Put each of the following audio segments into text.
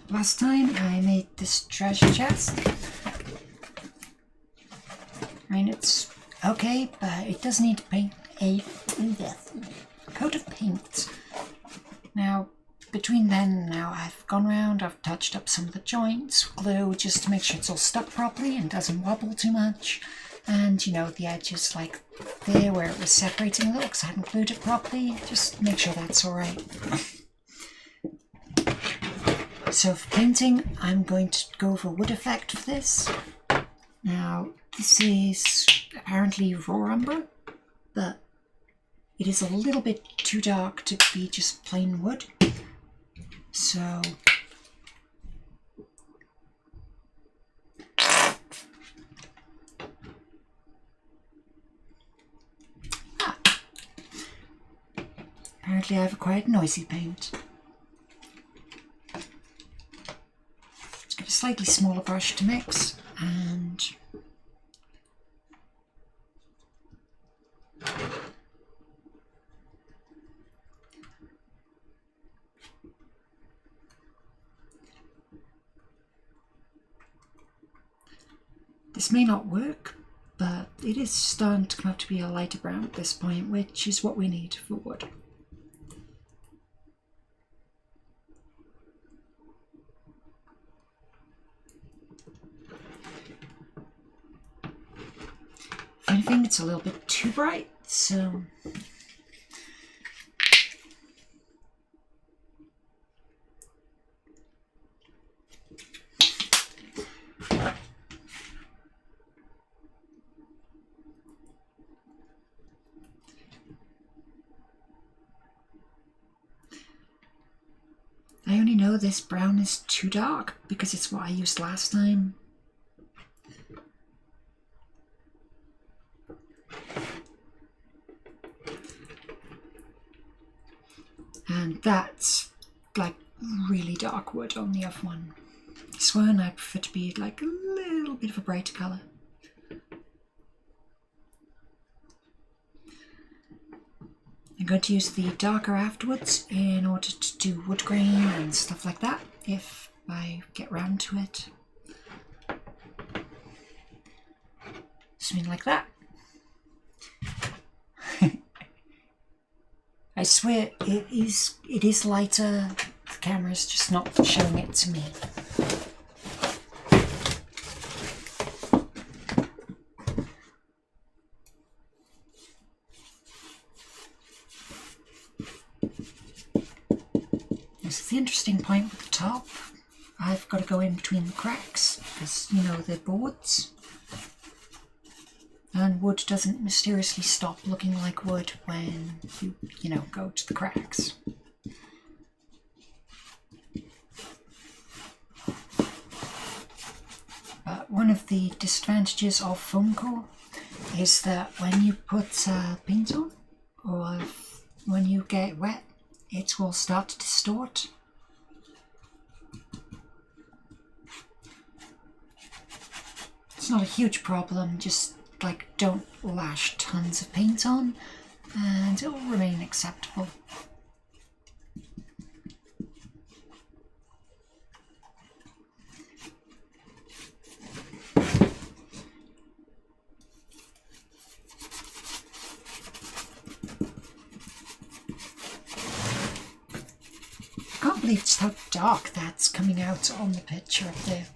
last time I made this treasure chest. I mean, it's okay, but it does need to paint a coat of paint. Now, between then and now, I've gone around, I've touched up some of the joints with glue just to make sure it's all stuck properly and doesn't wobble too much. And, you know, the edges like there where it was separating a little because I hadn't glued it properly, just make sure that's alright. So for painting, I'm going to go for wood effect for this. Now, this is apparently raw umber, but it is a little bit too dark to be just plain wood. So apparently I've acquired noisy paint. Let's get a slightly smaller brush to mix, and this may not work, but it is starting to come up to be a lighter brown at this point, which is what we need for wood. If anything, it's a little bit too bright, so I only know this brown is too dark because it's what I used last time. And that's like really dark wood on the other one. This one I prefer to be like a little bit of a brighter colour. I'm going to use the darker afterwards in order to do wood grain and stuff like that if I get round to it. Something like that. I swear it is lighter. The camera's just not showing it to me. This is the interesting point with the top. I've got to go in between the cracks because, you know, they're boards. And wood doesn't mysteriously stop looking like wood when you know, go to the cracks. One of the disadvantages of foam core is that when you put paint on, or when you get wet, it will start to distort. It's not a huge problem, just like don't lash tons of paint on and it will remain acceptable. I can't believe just how dark that's coming out on the picture up there.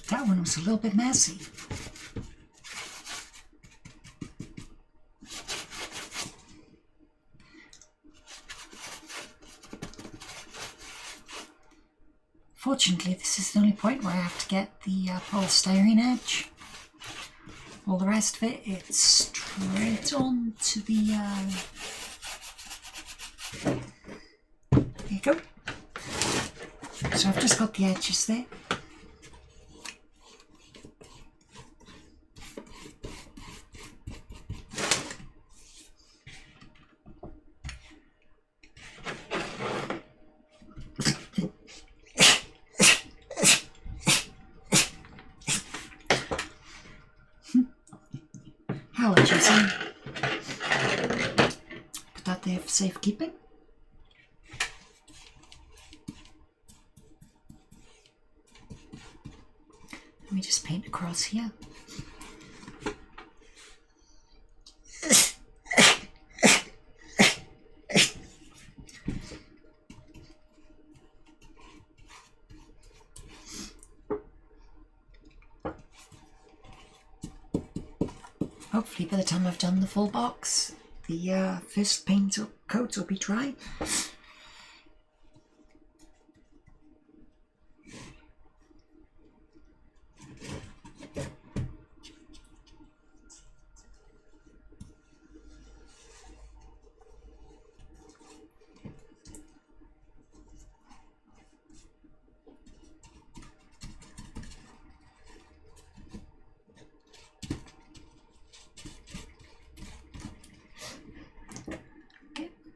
That one was a little bit messy. Fortunately, this is the only point where I have to get the polystyrene edge. All the rest of it, it's straight on to the... There you go. So I've just got the edges there. Allergies in. Put that there for safekeeping. Let me just paint across here. Hopefully by the time I've done the full box, the first paint or coat will be dry.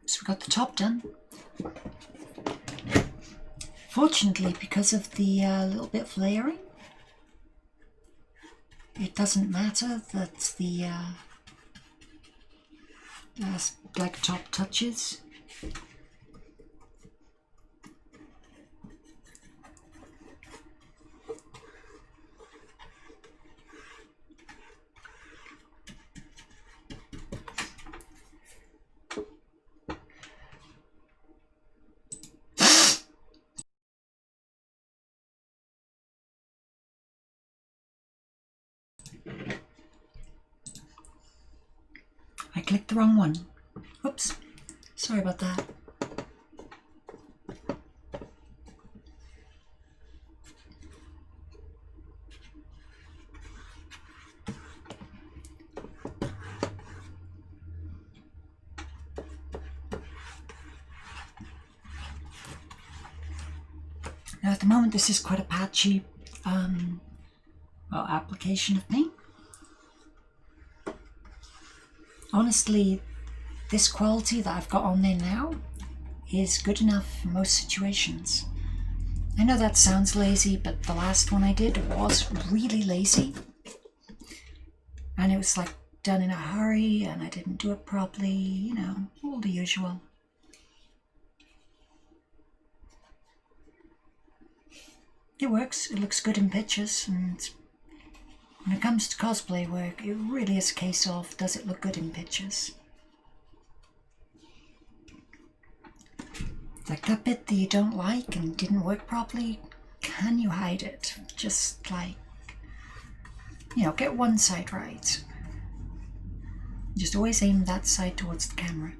So we got the top done. Fortunately, because of the little bit of layering, it doesn't matter that the like top touches. I clicked the wrong one. Whoops. Sorry about that. Now at the moment this is quite a patchy application of paint. Honestly, this quality that I've got on there now is good enough for most situations. I know that sounds lazy, but the last one I did was really lazy. And it was like done in a hurry and I didn't do it properly, you know, all the usual. It works, it looks good in pictures, and when it comes to cosplay work, it really is a case of, does it look good in pictures? Like that bit that you don't like and didn't work properly, can you hide it? Just like, you know, get one side right. Just always aim that side towards the camera.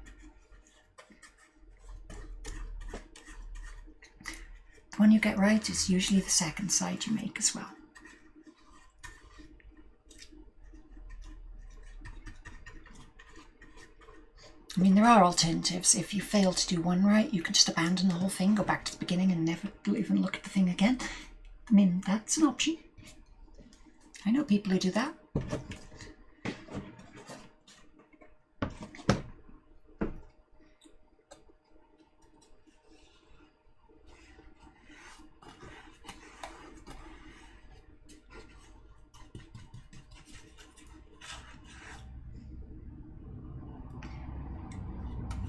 The one you get right is usually the second side you make as well. I mean, there are alternatives. If you fail to do one right, you can just abandon the whole thing, go back to the beginning and never even look at the thing again. I mean, that's an option. I know people who do that.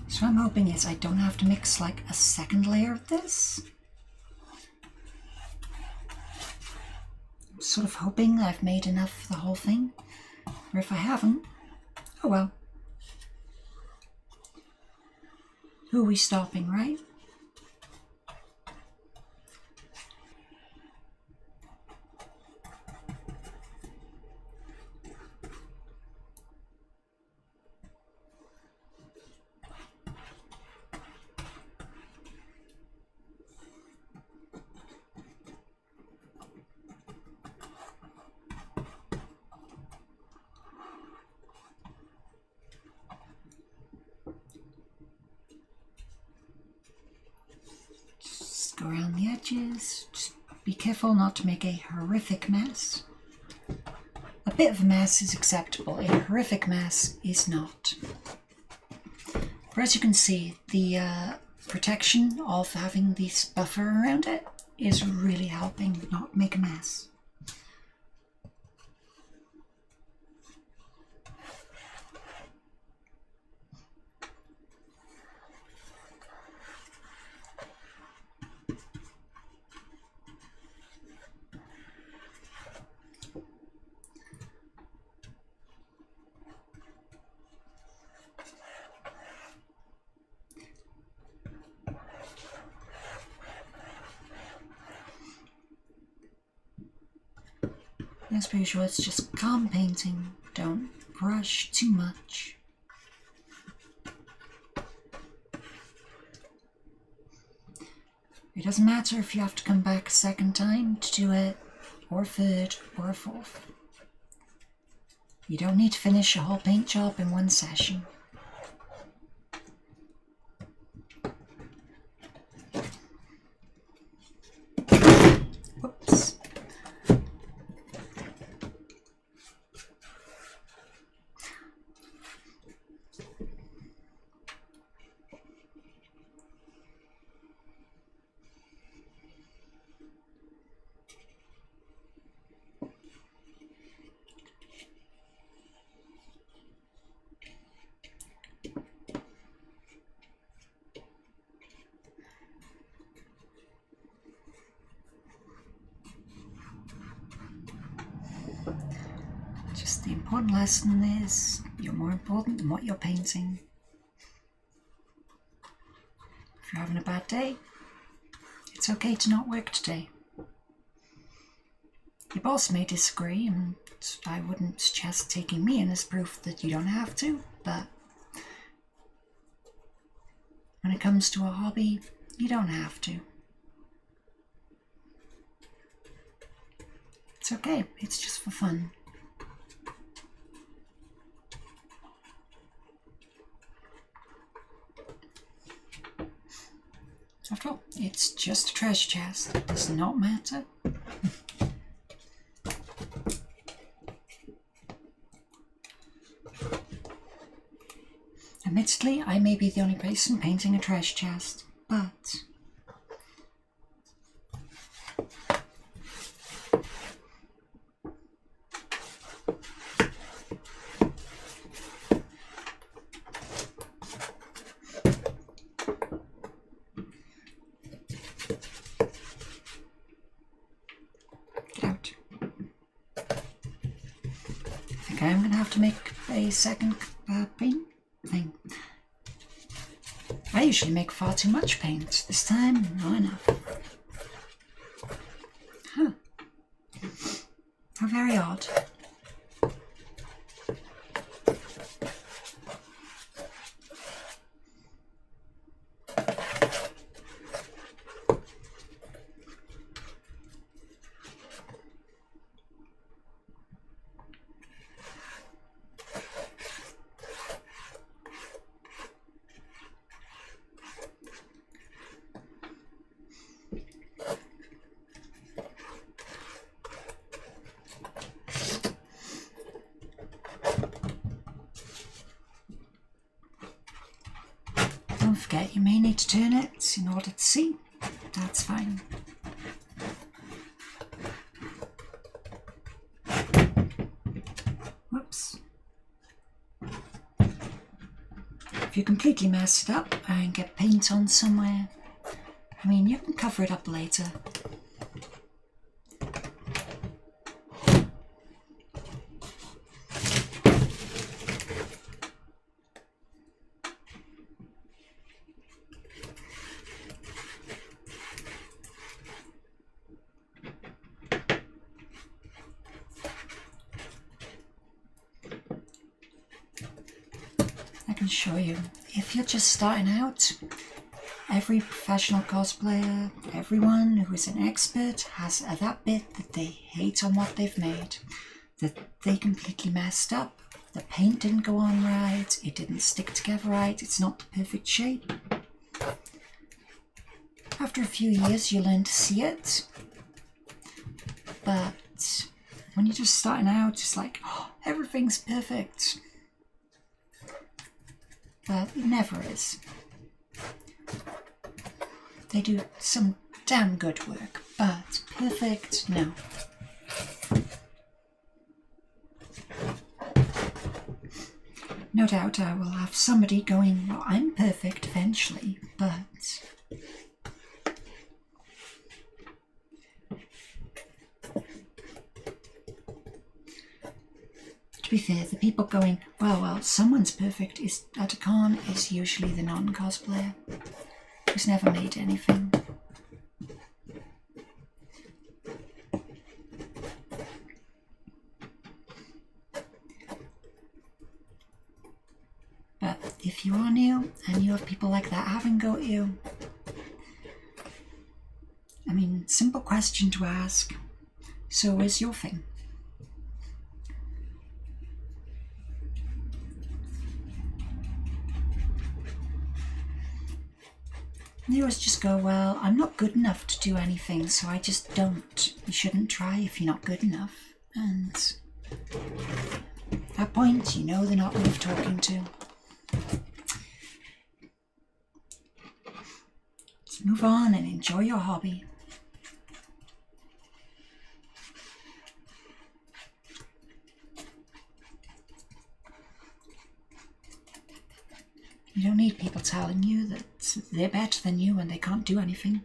So what I'm hoping is I don't have to mix like a second layer of this. I'm sort of hoping I've made enough for the whole thing. Or if I haven't, oh well. Who are we stopping, right? Just go around the edges. Just be careful not to make a horrific mess. A bit of a mess is acceptable. A horrific mess is not. But as you can see, the protection of having this buffer around it is really helping not make a mess. As per usual, it's just calm painting. Don't brush too much. It doesn't matter if you have to come back a second time to do it, or a third, or a fourth. You don't need to finish a whole paint job in one session. Whoops. Just the important lesson is you're more important than what you're painting. If you're having a bad day, it's okay to not work today. Your boss may disagree, and I wouldn't suggest taking me in as proof that you don't have to, but when it comes to a hobby, you don't have to. It's okay, it's just for fun. After all, it's just a treasure chest. It does not matter. Admittedly, I may be the only person painting a treasure chest, but I'm going to have to make a second paint thing. I usually make far too much paint. This time, not enough. Huh. How very odd. Don't forget, you may need to turn it in order to see. That's fine. Whoops. If you completely mess it up and get paint on somewhere, I mean, you can cover it up later. I can show you. If you're just starting out, every professional cosplayer, everyone who is an expert has that bit that they hate on what they've made, that they completely messed up. The paint didn't go on right, it didn't stick together right, it's not the perfect shape. after a few years you learn to see it. But when you're just starting out, it's like, oh, everything's perfect. But it never is. They do some damn good work, but perfect, no. No doubt I will have somebody going, well, I'm perfect eventually, but to be fair, the people going, well, someone's perfect is at a con is usually the non-cosplayer who's never made anything. But if you are new and you have people like that having go at you, I mean, simple question to ask. So is your thing? You always just go, well, I'm not good enough to do anything, so I just don't. You shouldn't try if you're not good enough. And at that point, you know they're not worth talking to. Just move on and enjoy your hobby. You don't need people telling you that they're better than you when they can't do anything.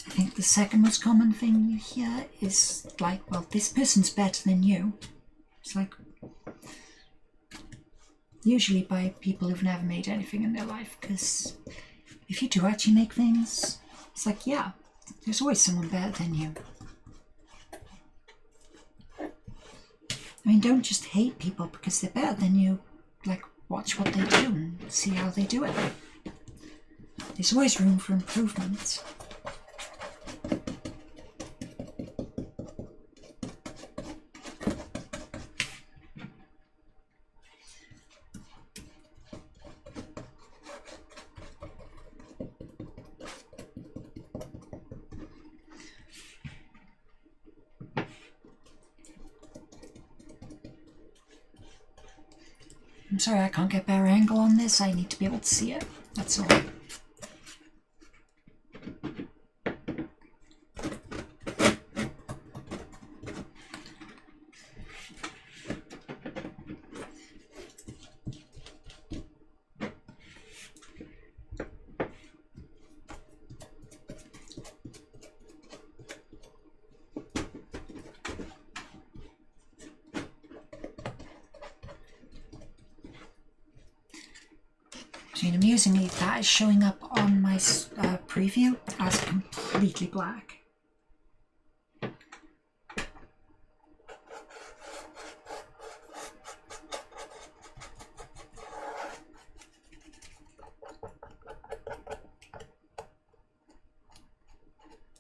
I think the second most common thing you hear is like, well, this person's better than you. It's like, usually by people who've never made anything in their life, because if you do actually make things, it's like, yeah, there's always someone better than you. I mean, don't just hate people because they're better than you. Like, watch what they do and see how they do it. There's always room for improvement. I'm sorry, I can't get better angle on this. I need to be able to see it. That's all. And amusingly, that is showing up on my preview as completely black.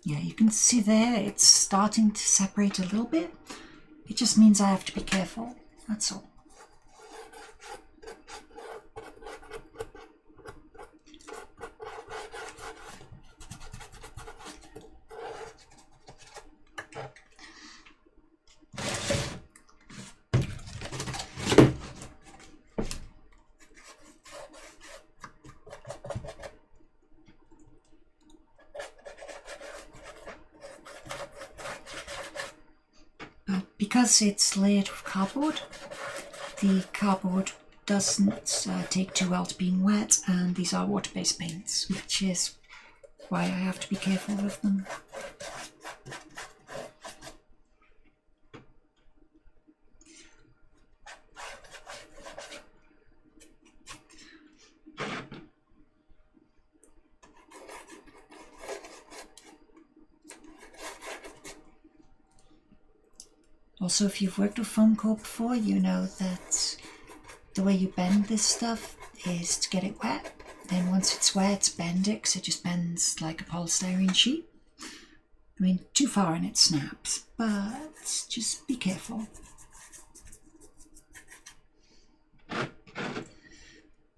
Yeah, you can see there it's starting to separate a little bit. It just means I have to be careful, that's all. Because it's layered with cardboard, the cardboard doesn't take too well to being wet, and these are water-based paints, which is why I have to be careful with them. Also, if you've worked with foam core before, you know that the way you bend this stuff is to get it wet. Then once it's wet, bend it, because it just bends like a polystyrene sheet. I mean, too far and it snaps, but just be careful.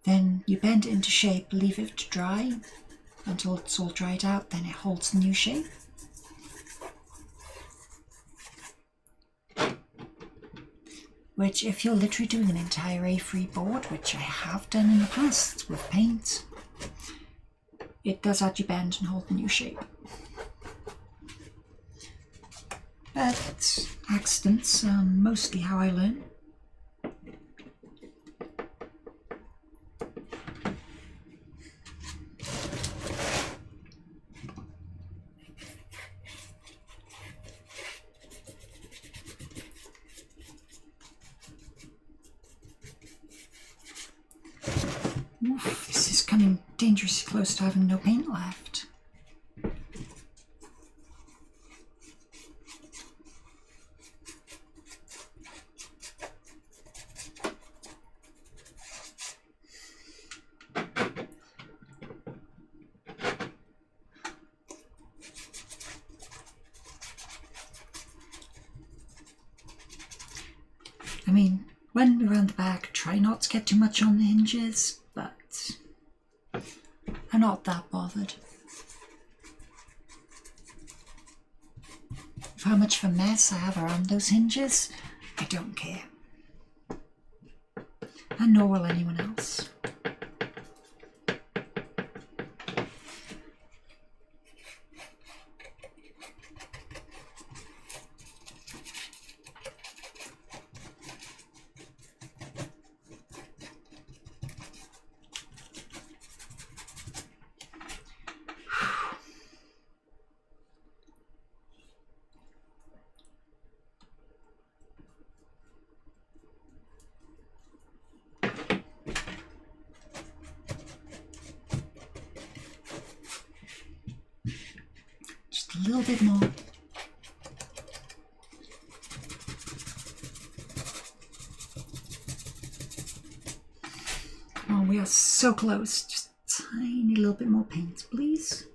Then you bend it into shape, leave it to dry until it's all dried out, then it holds the new shape. Which, if you're literally doing an entire A3 board, which I have done in the past with paint, it does actually bend and hold the new shape. But accidents are mostly how I learn. Oof, this is coming dangerously close to having no paint left. I mean, when around the back, try not to get too much on the hinges, but I'm not that bothered. For how much of a mess I have around those hinges, I don't care. And nor will anyone else. Just a little bit more. Oh, we are so close. Just a tiny little bit more paint, please.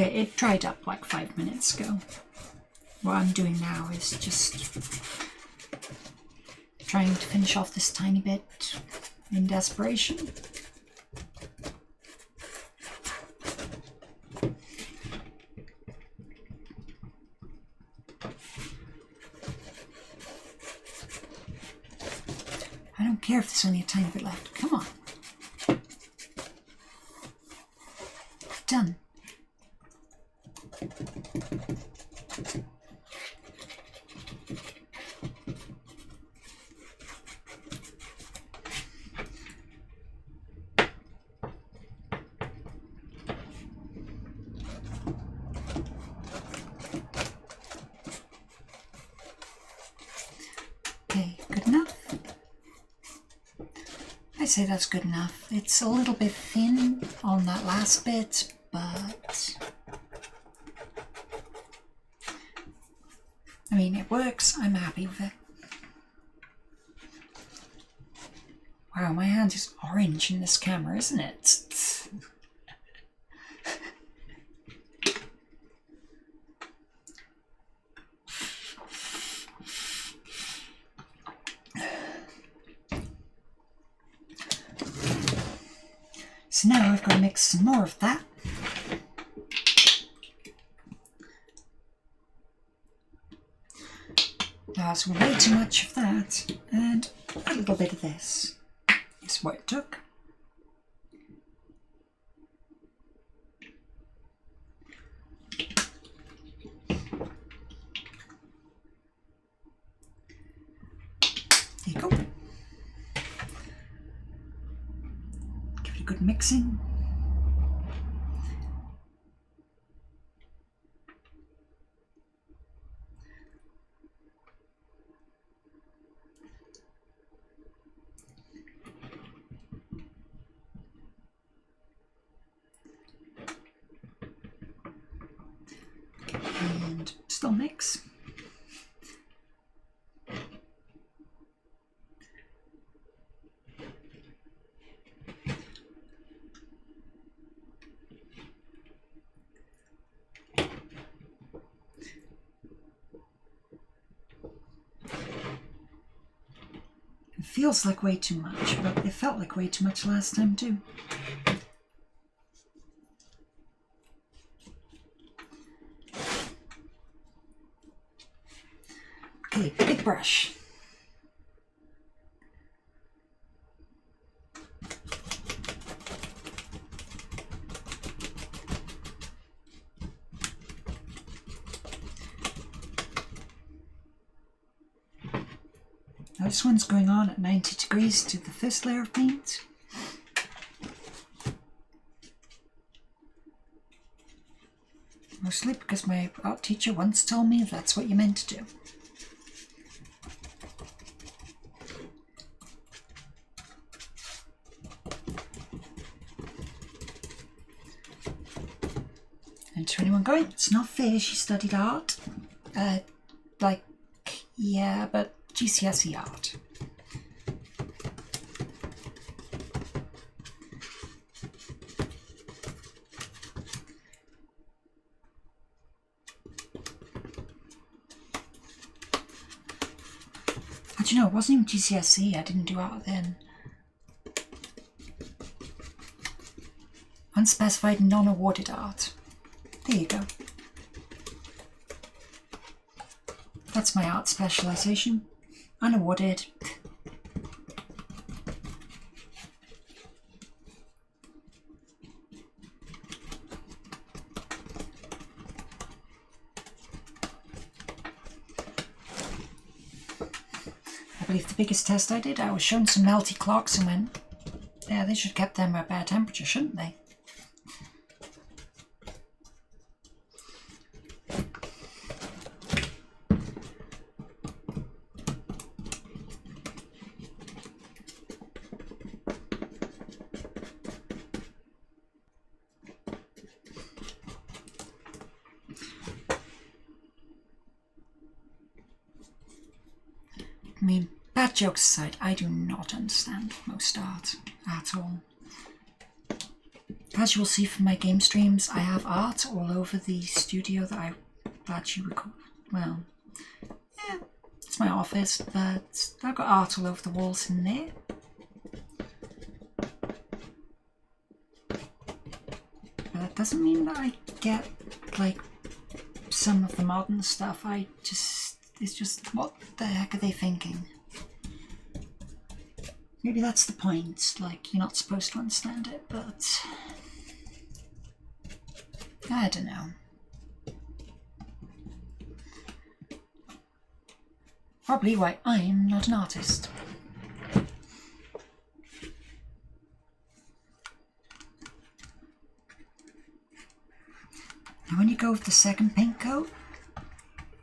It dried up like 5 minutes ago. What I'm doing now is just trying to finish off this tiny bit in desperation. I don't care if there's only a tiny bit left. Come on. Done. Okay, good enough. I say that's good enough. It's a little bit thin on that last bit, but I mean, it works. I'm happy with it. Wow, my hand is orange in this camera, isn't it? So now I've got to mix some more of that. That's way too much of that, and a little bit of this is what it took. There you go. Give it a good mixing. And feels like way too much, but it felt like way too much last time too. Okay, big brush. Now this one's going on at 90 degrees to the first layer of paint. Mostly because my art teacher once told me that's what you're meant to do. And to anyone going, it's not fair, she studied art. Like, yeah, but GCSE art. But you know, it wasn't even GCSE, I didn't do art then. Unspecified non-awarded art. There you go. That's my art specialisation. Unawarded. I believe the biggest test I did, I was shown some melty clocks and went, yeah, they should have kept them at bad temperature, shouldn't they? I mean, bad jokes aside, I do not understand most art at all. As you will see from my game streams, I have art all over the studio that I actually record. Well, yeah, it's my office, but I've got art all over the walls in there. But that doesn't mean that I get, like, some of the modern stuff. It's just, what the heck are they thinking? Maybe that's the point, like, you're not supposed to understand it, but I don't know. Probably why I'm not an artist. Now when you go with the second paint coat,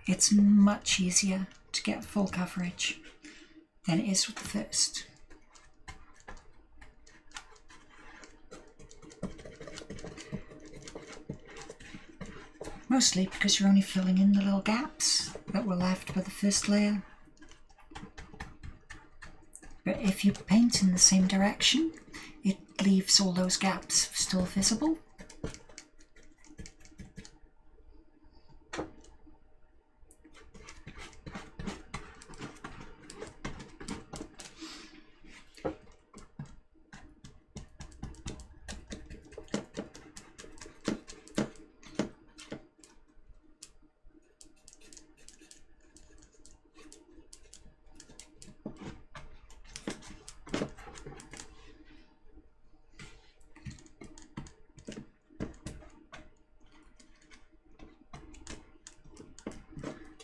it's much easier to get full coverage than it is with the first. Mostly because you're only filling in the little gaps that were left by the first layer. But if you paint in the same direction, it leaves all those gaps still visible.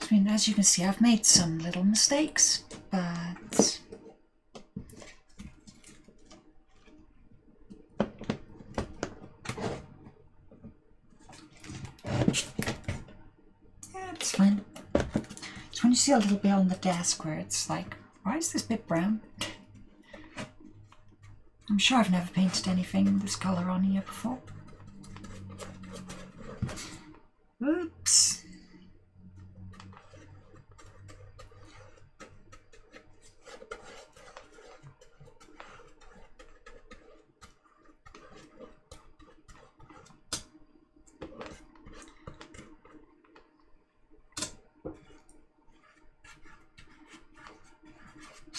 I mean, as you can see, I've made some little mistakes, but yeah, it's fine. So when you see a little bit on the desk where it's like, why is this bit brown? I'm sure I've never painted anything this colour on here before. Oops.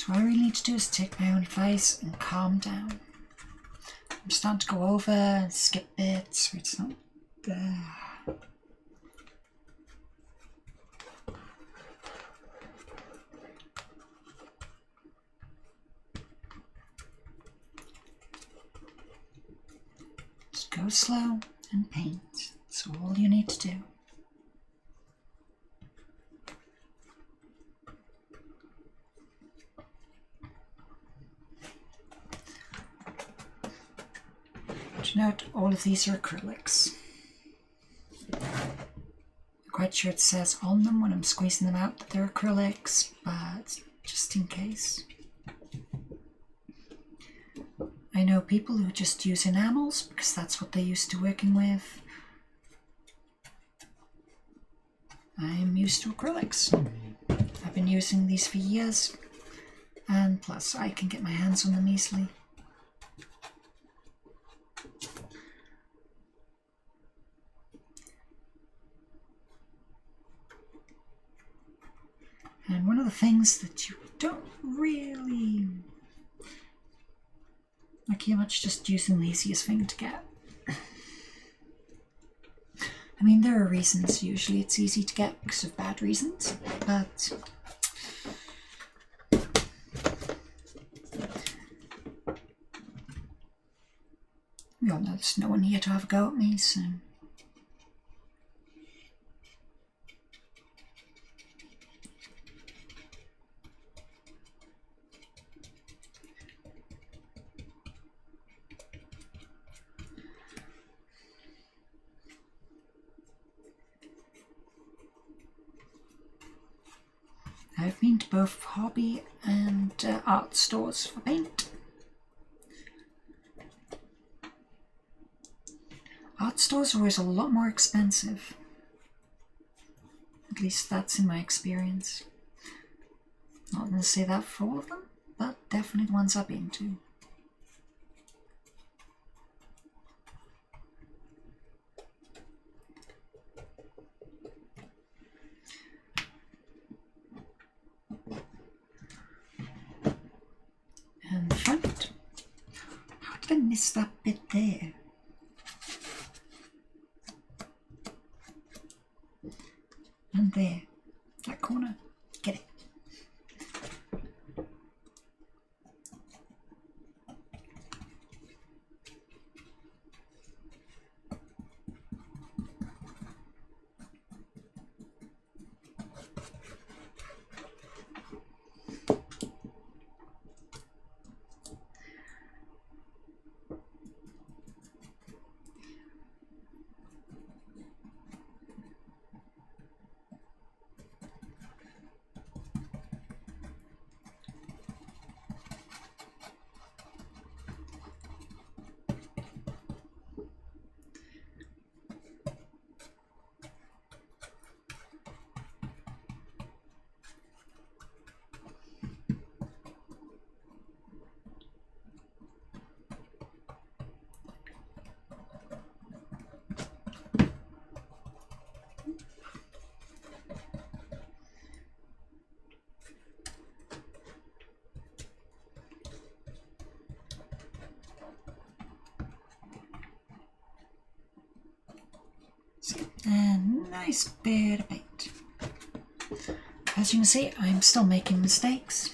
So what I really need to do is take my own advice and calm down. I'm starting to go over and skip bits where it's not there. Just go slow and paint. That's all you need to do. Note all of these are acrylics. I'm quite sure it says on them when I'm squeezing them out that they're acrylics, but just in case. I know people who just use enamels because that's what they're used to working with. I'm used to acrylics. I've been using these for years, and plus I can get my hands on them easily. And one of the things that you don't really like here much, just using the easiest thing to get. I mean, there are reasons usually it's easy to get because of bad reasons, but we all know there's no one here to have a go at me, so. I've been to both hobby and art stores for paint. Art stores are always a lot more expensive. At least that's in my experience. Not going to say that for all of them, but definitely the ones I've been to. And the front. How did I miss that bit there? And there. That corner. Get it. And nice bit of paint. As you can see, I'm still making mistakes.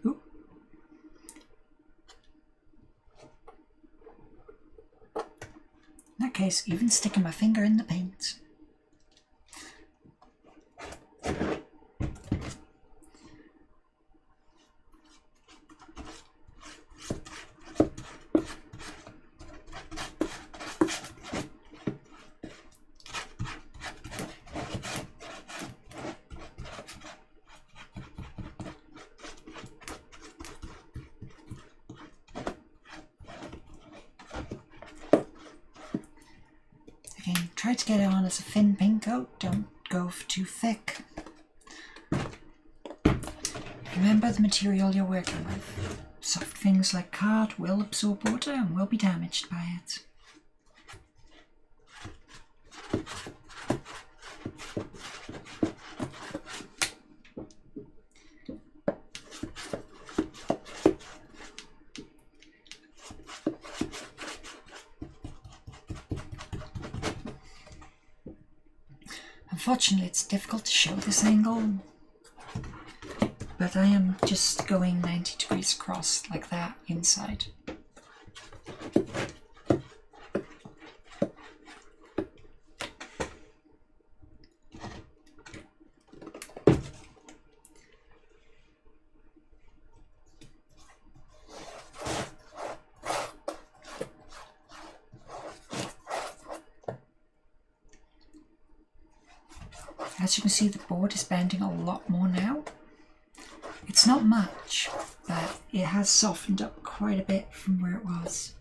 Ooh. In that case, even sticking my finger in the paint. Again, try to get it on as a thin paint coat, don't go too thick. Remember the material you're working with. Soft things like card will absorb water and will be damaged by it. Unfortunately, it's difficult to show this angle, but I am just going 90 degrees across like that inside. As you can see, the board is bending a lot more now. It's not much, but it has softened up quite a bit from where it was.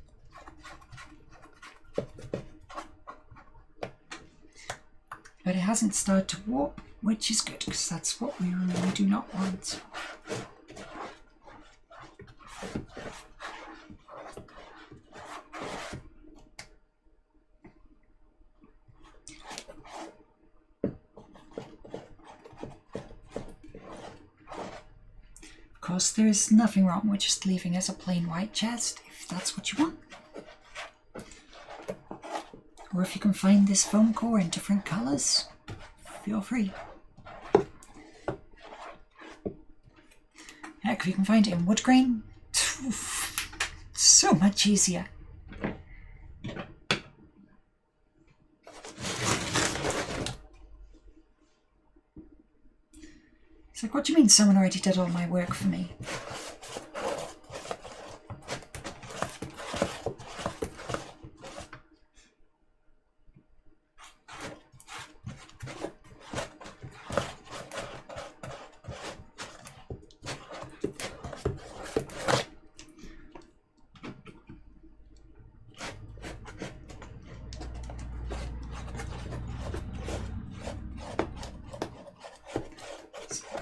But it hasn't started to warp, which is good, because that's what we really do not want. Of course, there is nothing wrong with just leaving as a plain white chest, if that's what you want. Or if you can find this foam core in different colours, feel free. Heck, if you can find it in wood grain, so much easier. It's like, what do you mean someone already did all my work for me?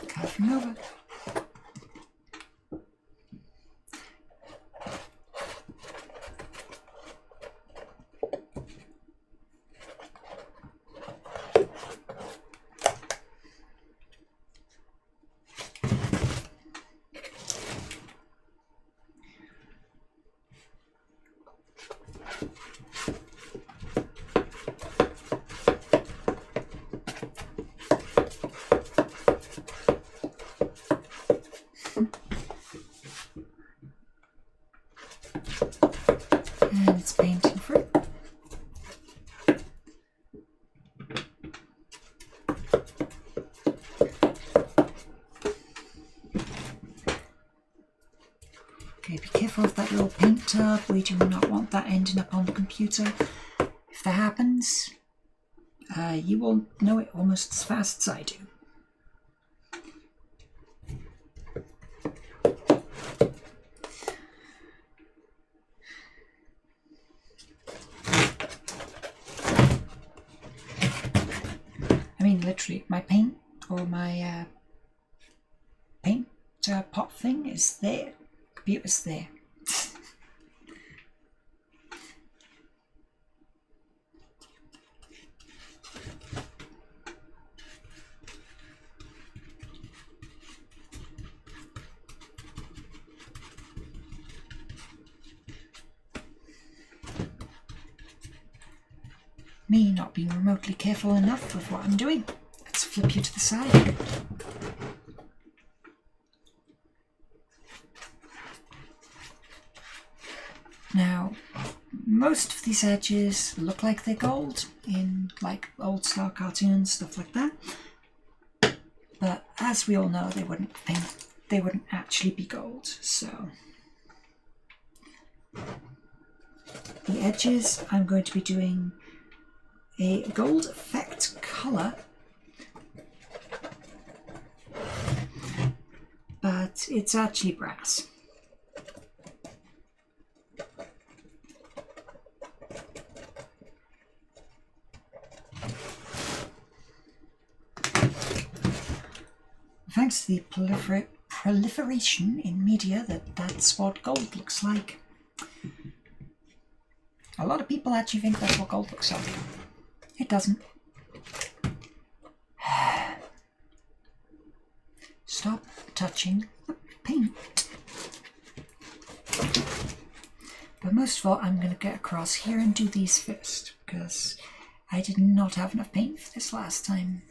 Covering over. And it's painting through. Okay, be careful of that little paint tub. We do not want that ending up on the computer. If that happens, you will know it almost as fast as I do. Literally, my paint or my paint pot thing is there. Computer's there. Me not being remotely careful enough with what I'm doing. Let's flip you to the side. Now, most of these edges look like they're gold in like old style cartoons, stuff like that. But as we all know, they wouldn't actually be gold. So the edges, I'm going to be doing a gold effect colour, but it's actually brass. Thanks to the proliferation in media that's what gold looks like. A lot of people actually think that's what gold looks like. It doesn't. Stop touching the paint. But most of all, I'm going to get across here and do these first, because I did not have enough paint for this last time.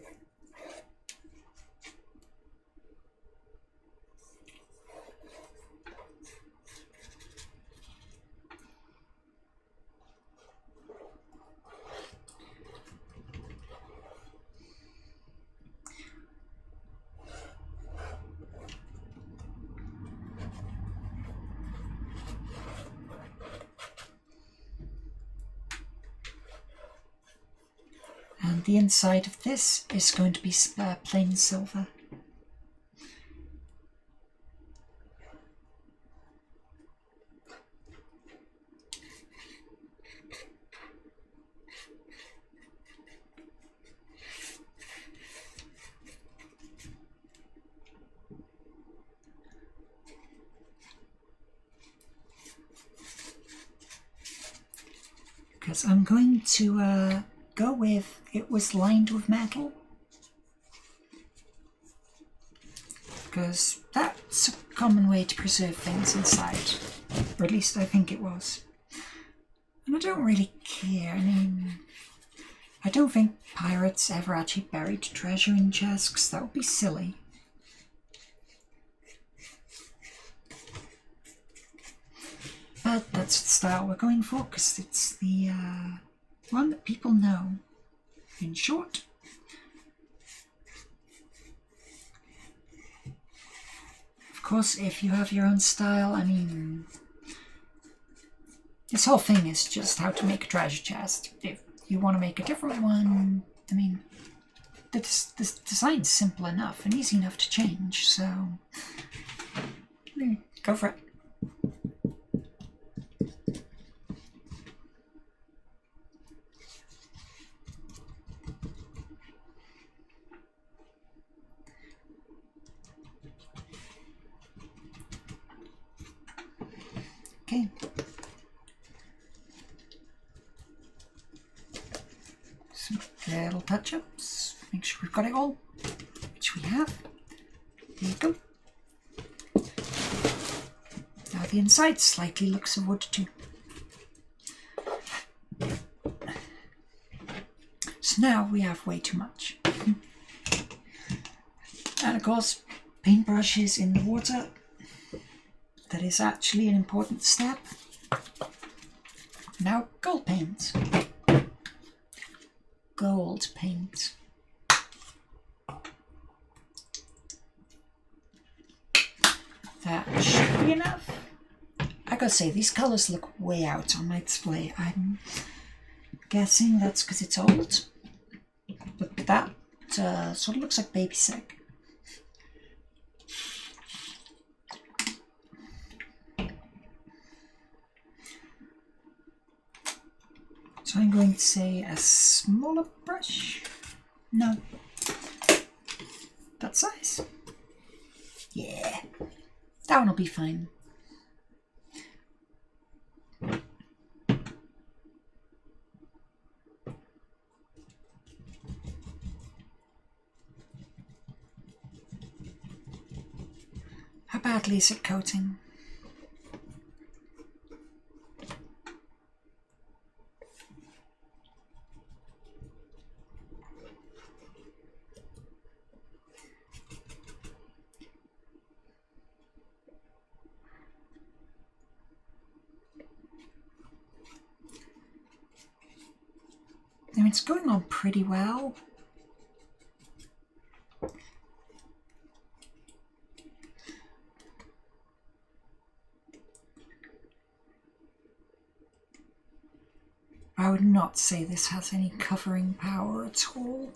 And the inside of this is going to be plain silver. Because I'm going to go with it was lined with metal, because that's a common way to preserve things inside, or at least I think it was. And I don't really care. I mean, I don't think pirates ever actually buried treasure in chests, because that would be silly. But that's the style we're going for, because it's the one that people know. In short, of course, if you have your own style, I mean, this whole thing is just how to make a treasure chest. If you want to make a different one, I mean, the design's simple enough and easy enough to change, so go for it. Okay. Some little touch-ups. Make sure we've got it all, which we have. There you go. Now the inside slightly looks of wood too. So now we have way too much. And of course, paintbrushes in the water. That is actually an important step. Now gold paint. Gold paint. That should be enough. I gotta say, these colours look way out on my display. I'm guessing that's because it's old. But that sort of looks like baby sick. So I'm going to say a smaller brush. No. That size. Yeah. That one will be fine. How badly is it coating? Now it's going on pretty well. I would not say this has any covering power at all.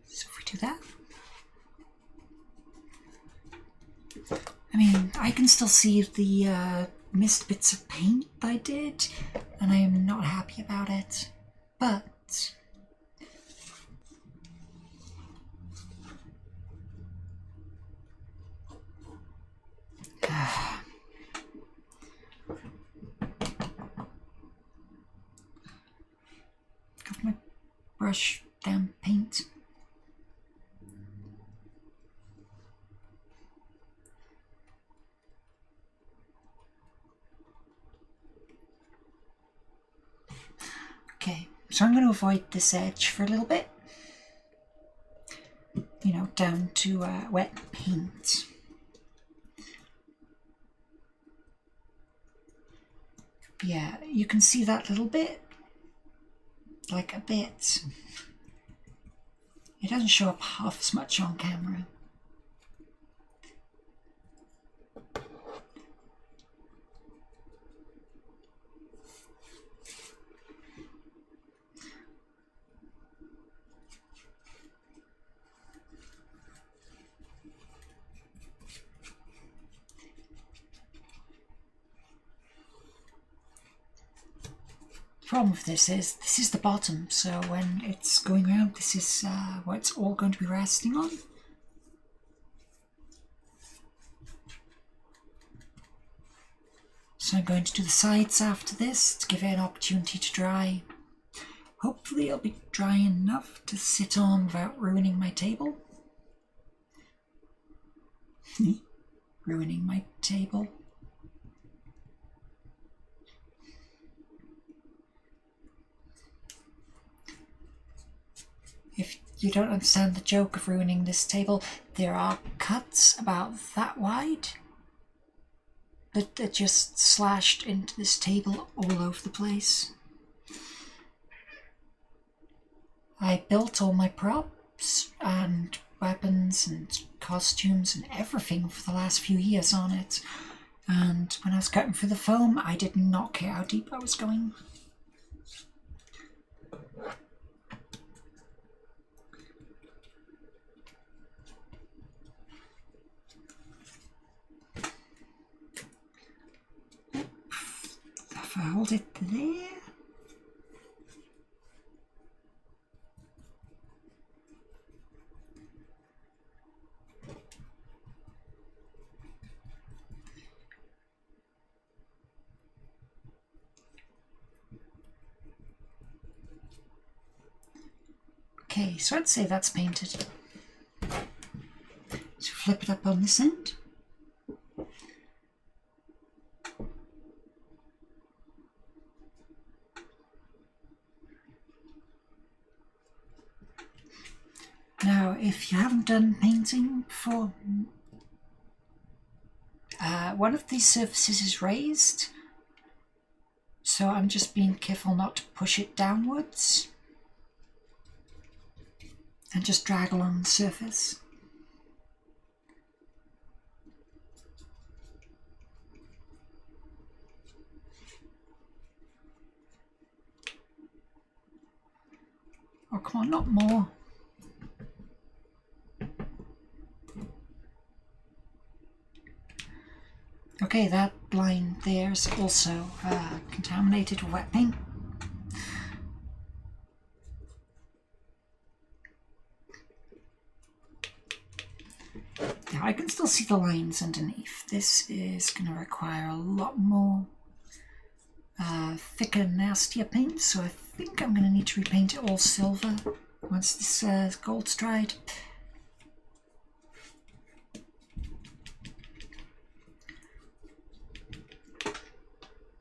So if we do that, I mean, I can still see the missed bits of paint I did, and I am not happy about it, but brush down paint. Okay, so I'm going to avoid this edge for a little bit. You know, down to wet paint. Yeah, you can see that little bit, like a bit. It doesn't show up half as much on camera. The problem with this is the bottom, so when it's going around, this is what it's all going to be resting on. So I'm going to do the sides after this to give it an opportunity to dry. Hopefully it'll be dry enough to sit on without ruining my table. Ruining my table. If you don't understand the joke of ruining this table, there are cuts about that wide that are just slashed into this table all over the place. I built all my props and weapons and costumes and everything for the last few years on it, and when I was cutting through the foam, I did not care how deep I was going. If I hold it there. Okay, so I'd say that's painted. So flip it up on this end. Now, if you haven't done painting before, one of these surfaces is raised, so I'm just being careful not to push it downwards and just drag along the surface. Oh, come on, not more. Okay, that line there's also contaminated with wet paint. Now I can still see the lines underneath. This is going to require a lot more thicker, nastier paint, so I think I'm going to need to repaint it all silver once this gold's dried.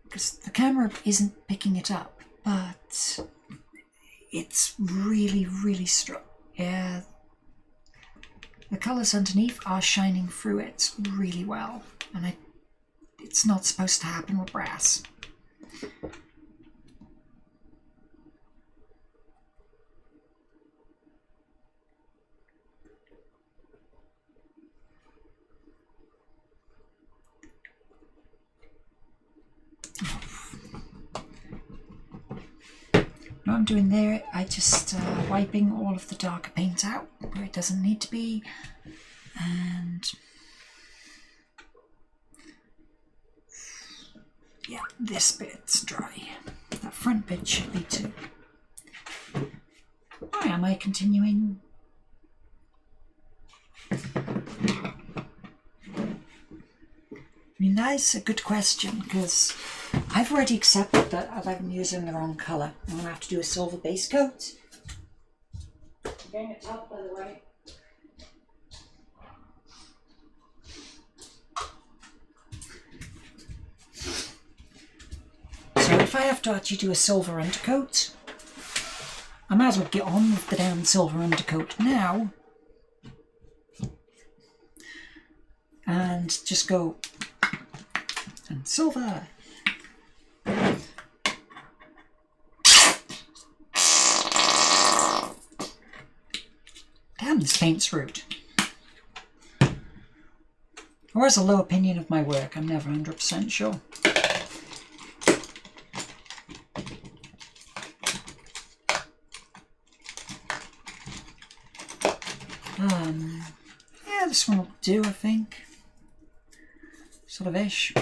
Because the camera isn't picking it up, but it's really, really strong. Yeah, the colours underneath are shining through it really well, and it's not supposed to happen with brass. What I'm doing there, I just wiping all of the darker paint out where it doesn't need to be, and yeah, this bit's dry. That front bit should be too. Why am I continuing? I mean, that is a good question, because I've already accepted that I'm using the wrong colour. I'm going to have to do a silver base coat. getting a towel, by the way. So if I have to actually do a silver undercoat, I might as well get on with the damn silver undercoat now. And just go and silver. Damn, this paint's rude. Or has a low opinion of my work, I'm never 100% sure. Yeah, this one will do, I think. Sort of ish.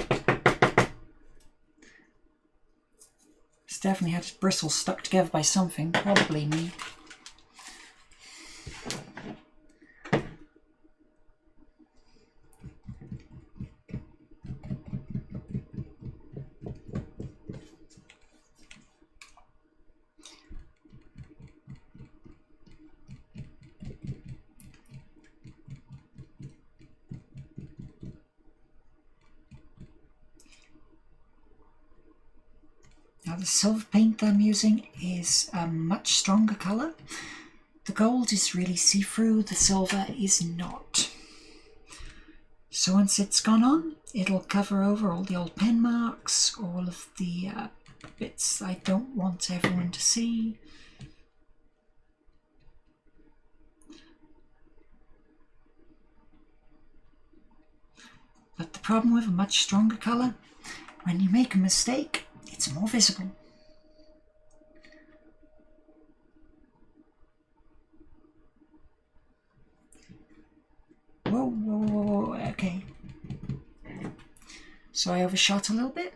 It's definitely had its bristles stuck together by something, probably me. Now the silver paint that I'm using is a much stronger colour. The gold is really see-through, the silver is not. So once it's gone on, it'll cover over all the old pen marks, all of the bits I don't want everyone to see. But the problem with a much stronger colour, when you make a mistake, it's more visible. Whoa, whoa, whoa, whoa, okay. So I overshot a little bit.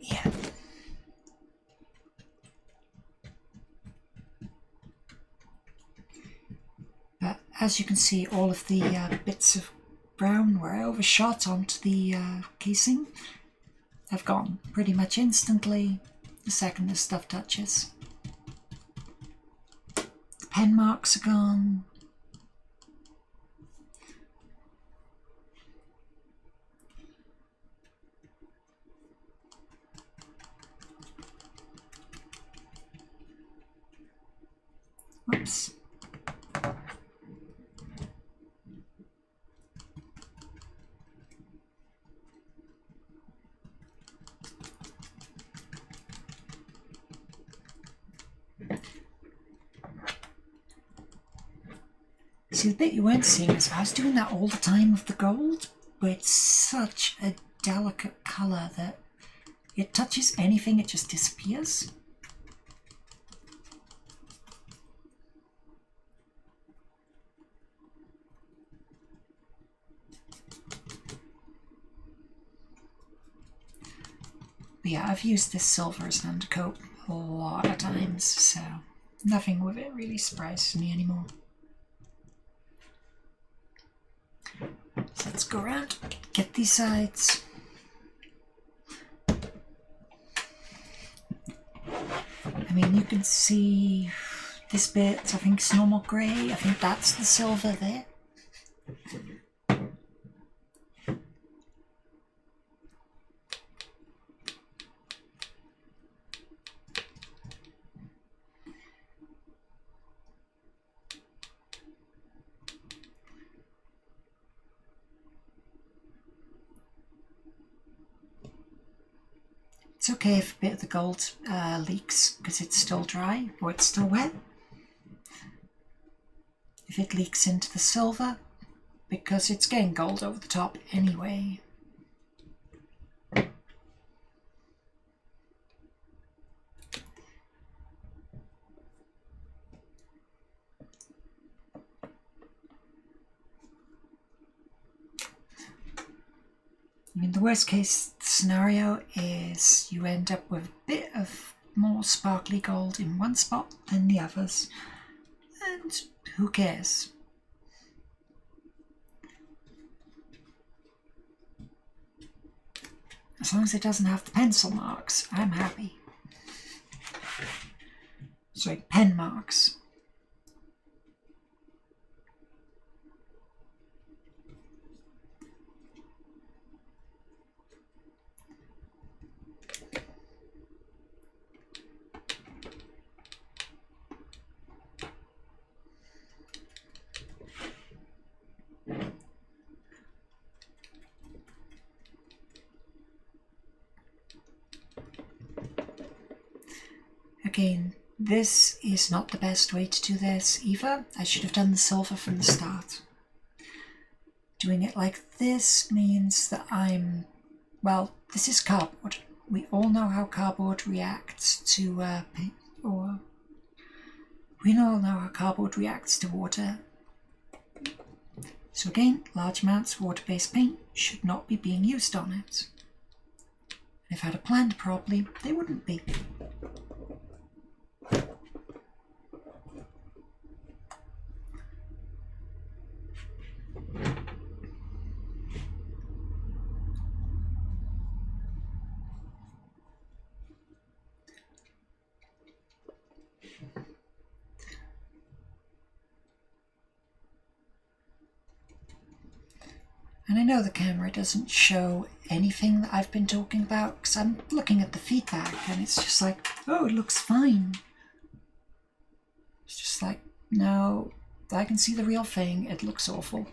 Yeah. But as you can see, all of the bits of brown where I overshot onto the casing have gone pretty much instantly the second the stuff touches. The pen marks are gone. Whoops. See, the bit you weren't seeing is I was doing that all the time with the gold, but it's such a delicate colour that it touches anything, it just disappears. But yeah, I've used this silver as an undercoat a lot of times, so nothing with it really surprises me anymore. So let's go around, get these sides. I mean, you can see this bit, I think it's normal grey, I think that's the silver there. It's okay if a bit of the gold leaks because it's still dry or it's still wet. If it leaks into the silver, because it's getting gold over the top anyway. I mean, the worst case scenario is you end up with a bit of more sparkly gold in one spot than the others. And who cares? As long as it doesn't have the pencil marks, I'm happy. Sorry, pen marks. Again, this is not the best way to do this either. I should have done the silver from the start. Doing it like this means that well, this is cardboard. We all know how cardboard reacts to paint, or we all know how cardboard reacts to water. So again, large amounts of water-based paint should not be being used on it. If I had planned properly, they wouldn't be. And I know the camera doesn't show anything that I've been talking about because I'm looking at the feedback and it's just like, oh, it looks fine. It's just like, no, I can see the real thing. It looks awful.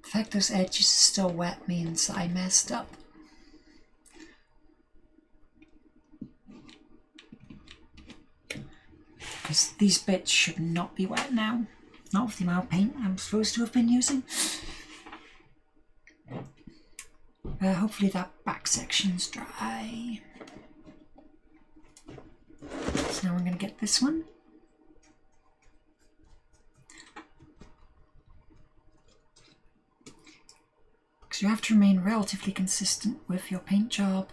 The fact those edges are still wet means I messed up. Because these bits should not be wet now. Not with the amount of paint I'm supposed to have been using. Hopefully that back section's dry. So now I'm going to get this one. Because you have to remain relatively consistent with your paint job.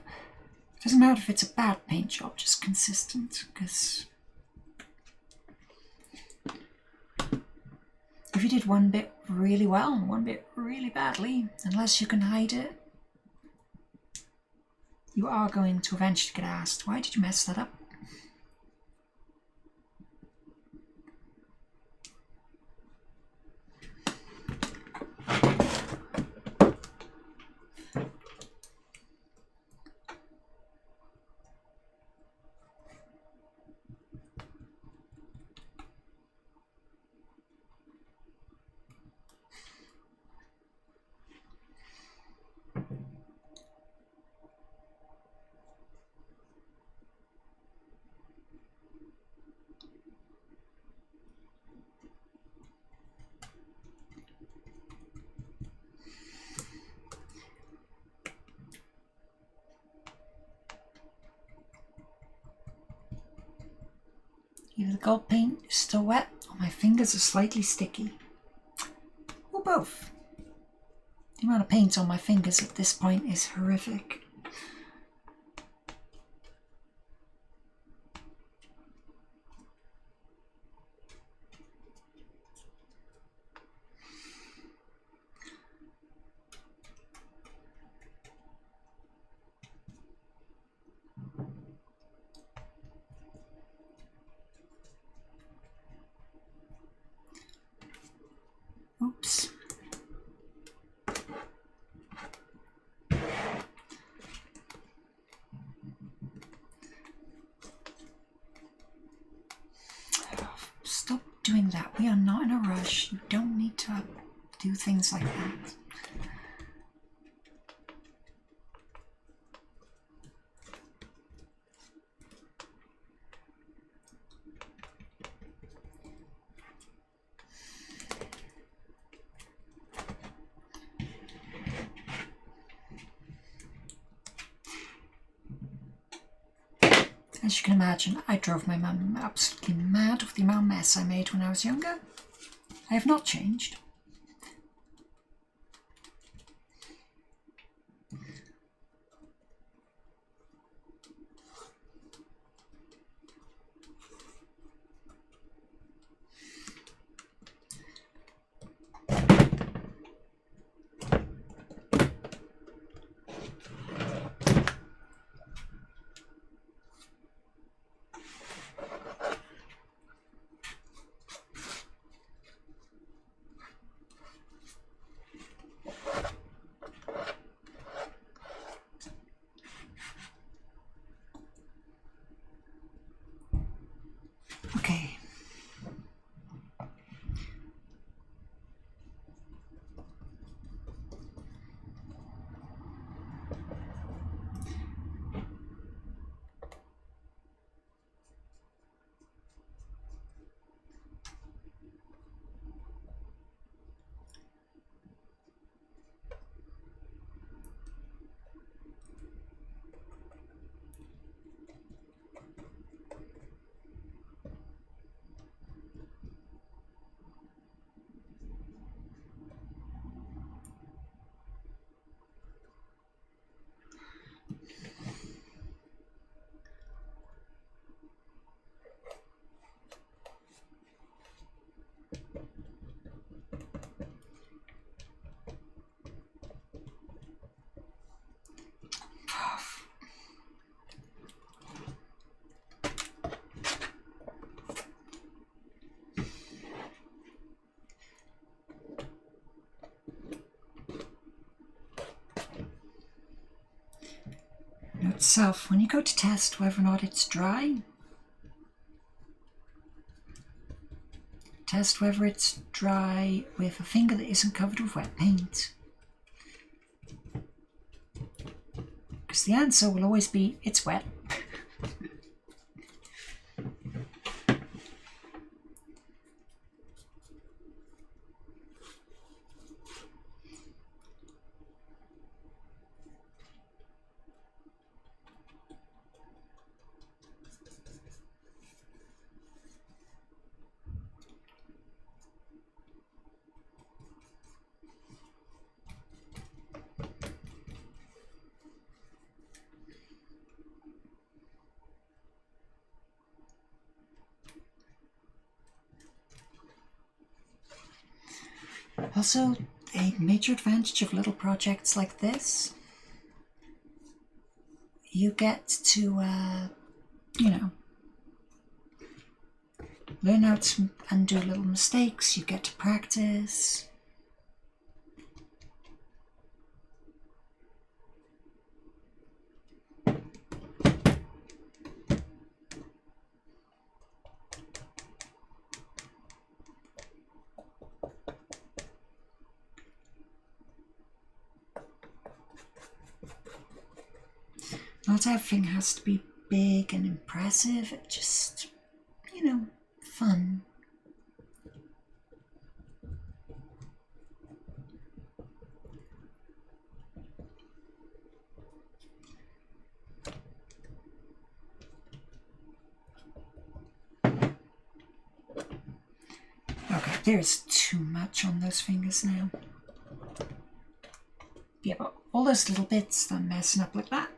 It doesn't matter if it's a bad paint job, just consistent. Because if you did one bit really well and one bit really badly, unless you can hide it, you are going to eventually get asked, why did you mess that up? Either the gold paint is still wet or my fingers are slightly sticky. Or both. The amount of paint on my fingers at this point is horrific. Oops. Stop doing that. We are not in a rush. You don't need to do things like that. As you can imagine, I drove my mum absolutely mad with the amount of mess I made when I was younger. I have not changed. Okay. Note self, when you go to test whether or not it's dry, test whether it's dry with a finger that isn't covered with wet paint. Because the answer will always be, it's wet. Also, a major advantage of little projects like this, you get to, learn how to undo little mistakes, you get to practice. Not everything has to be big and impressive, it's just, fun. Okay, there's too much on those fingers now. Yeah, but all those little bits that are messing up like that,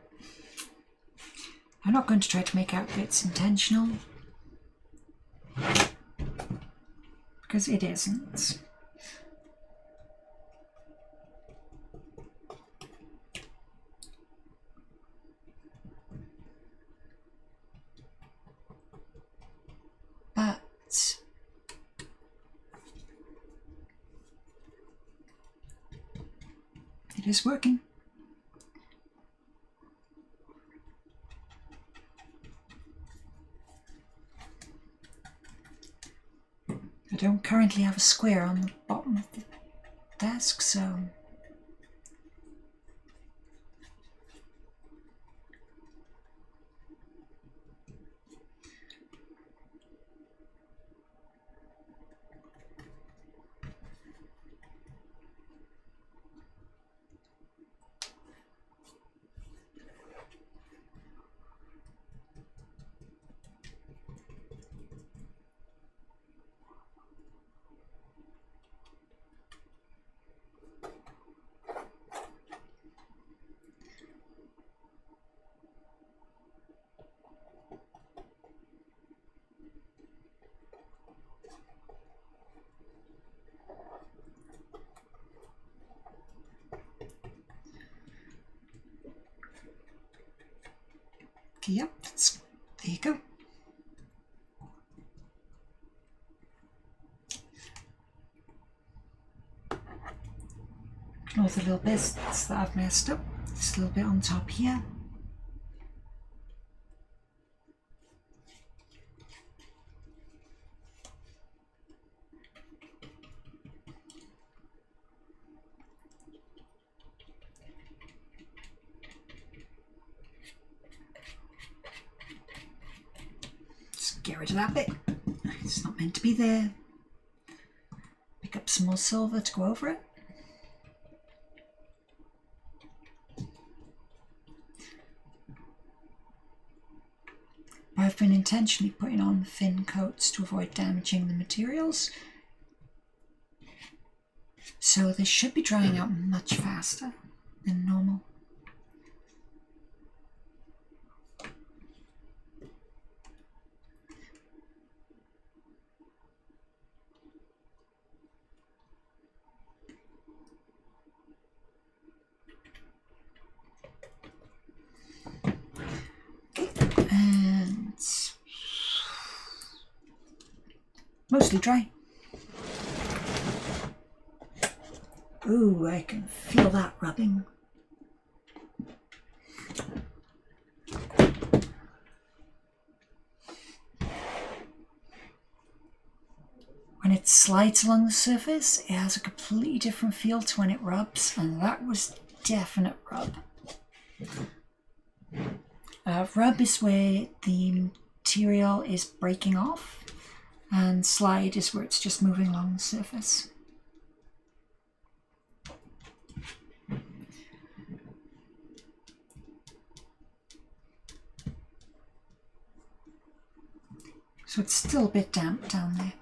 I'm not going to try to make out that it's intentional, because it isn't. But it is working. I don't currently have a square on the bottom of the desk, so Yep, there you go. Ignore the little bits that I've messed up. Just a little bit on top here. Just get rid of that bit. It's not meant to be there. Pick up some more silver to go over it. I've been intentionally putting on thin coats to avoid damaging the materials, so they should be drying out much faster than normal. Mostly dry. Ooh, I can feel that rubbing. When it slides along the surface, it has a completely different feel to when it rubs, and that was definite rub. Rub is where the material is breaking off, and slide is where it's just moving along the surface. So it's still a bit damp down there.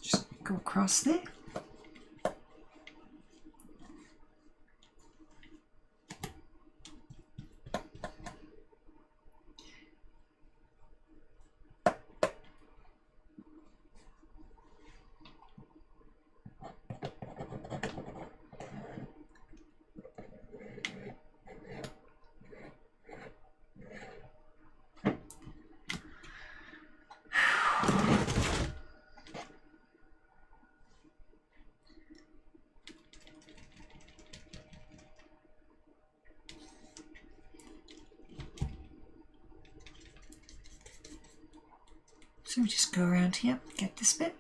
Just go across there. So we just go around here, get this bit.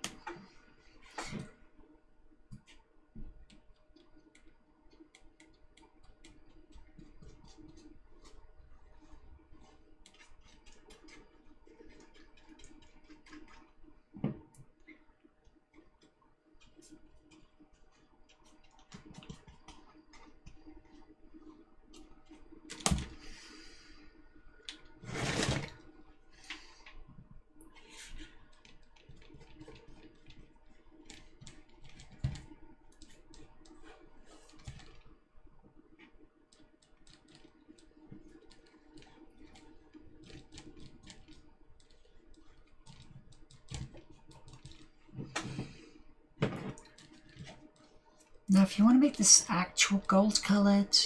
Now if you want to make this actual gold coloured,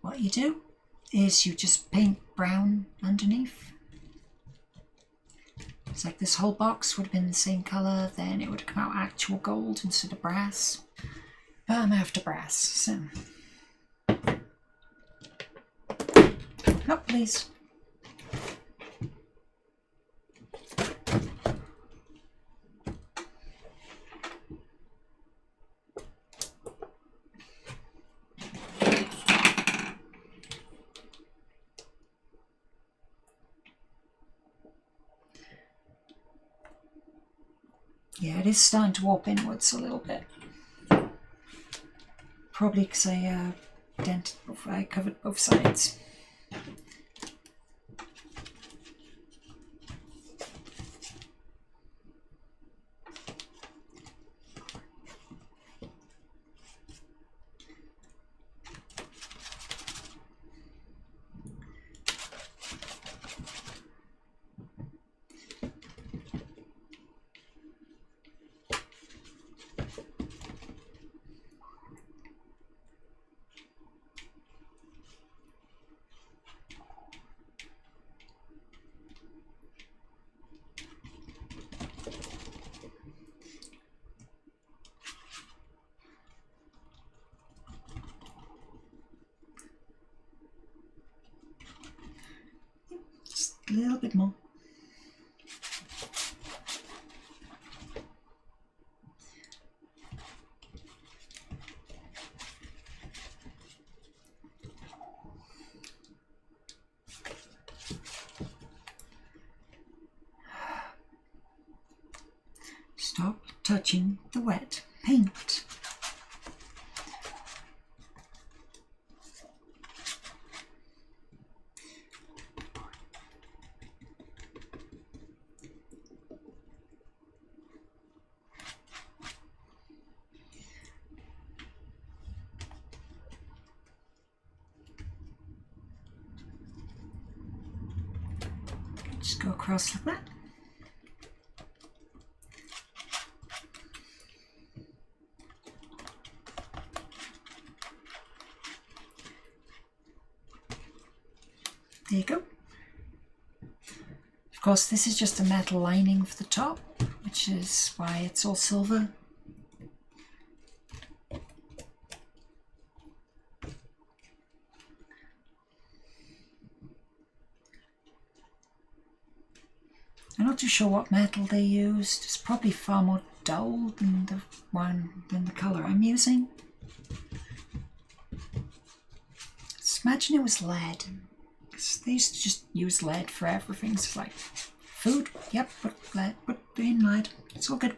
what you do is you just paint brown underneath. It's like this whole box would have been the same colour, then it would have come out actual gold instead of brass. But I'm after brass, so... No, please. Yeah, it is starting to warp inwards a little bit. Probably because I covered both sides. a little bit more. Stop touching the wet paint. Just go across like that. There you go. Of course, this is just a metal lining for the top, which is why it's all silver. I'm not too sure what metal they used. It's probably far more dull than the colour I'm using. Just imagine it was lead. They used to just use lead for everything. So it's like food, yep, put lead, put in lead. It's all good.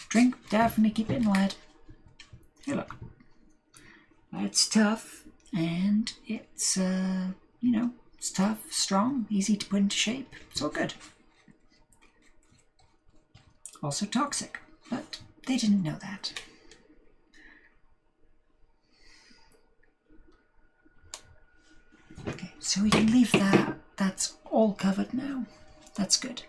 Drink, definitely keep it in lead. Hey, look, it's tough, and it's you know, it's tough, strong, easy to put into shape. It's all good. Also toxic, but they didn't know that. Okay, so we can leave that. That's all covered now. That's good.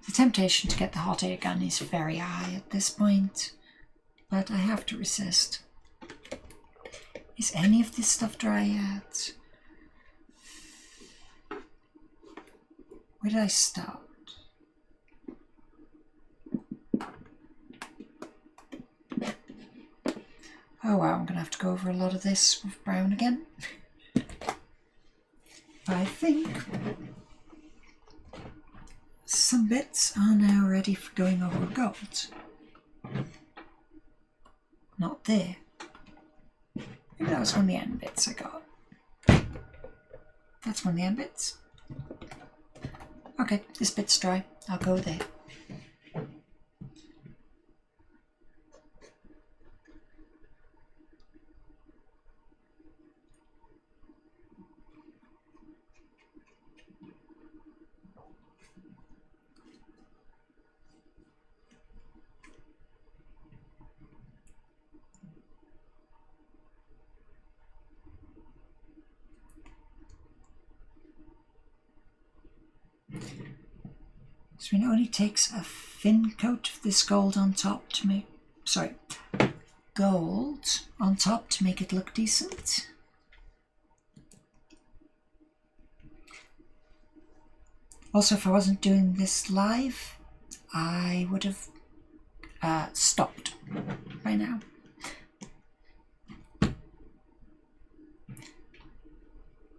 The temptation to get the hot air gun is very high at this point, but I have to resist. Is any of this stuff dry yet? Where did I start? Oh wow, I'm gonna have to go over a lot of this with brown again. I think some bits are now ready for going over gold. Not there. Maybe that was one of the end bits I got. That's one of the end bits. Okay, this bit's dry. I'll go there. So it only takes a thin coat of this gold on top to make, gold on top to make it look decent. Also, if I wasn't doing this live, I would have stopped by now.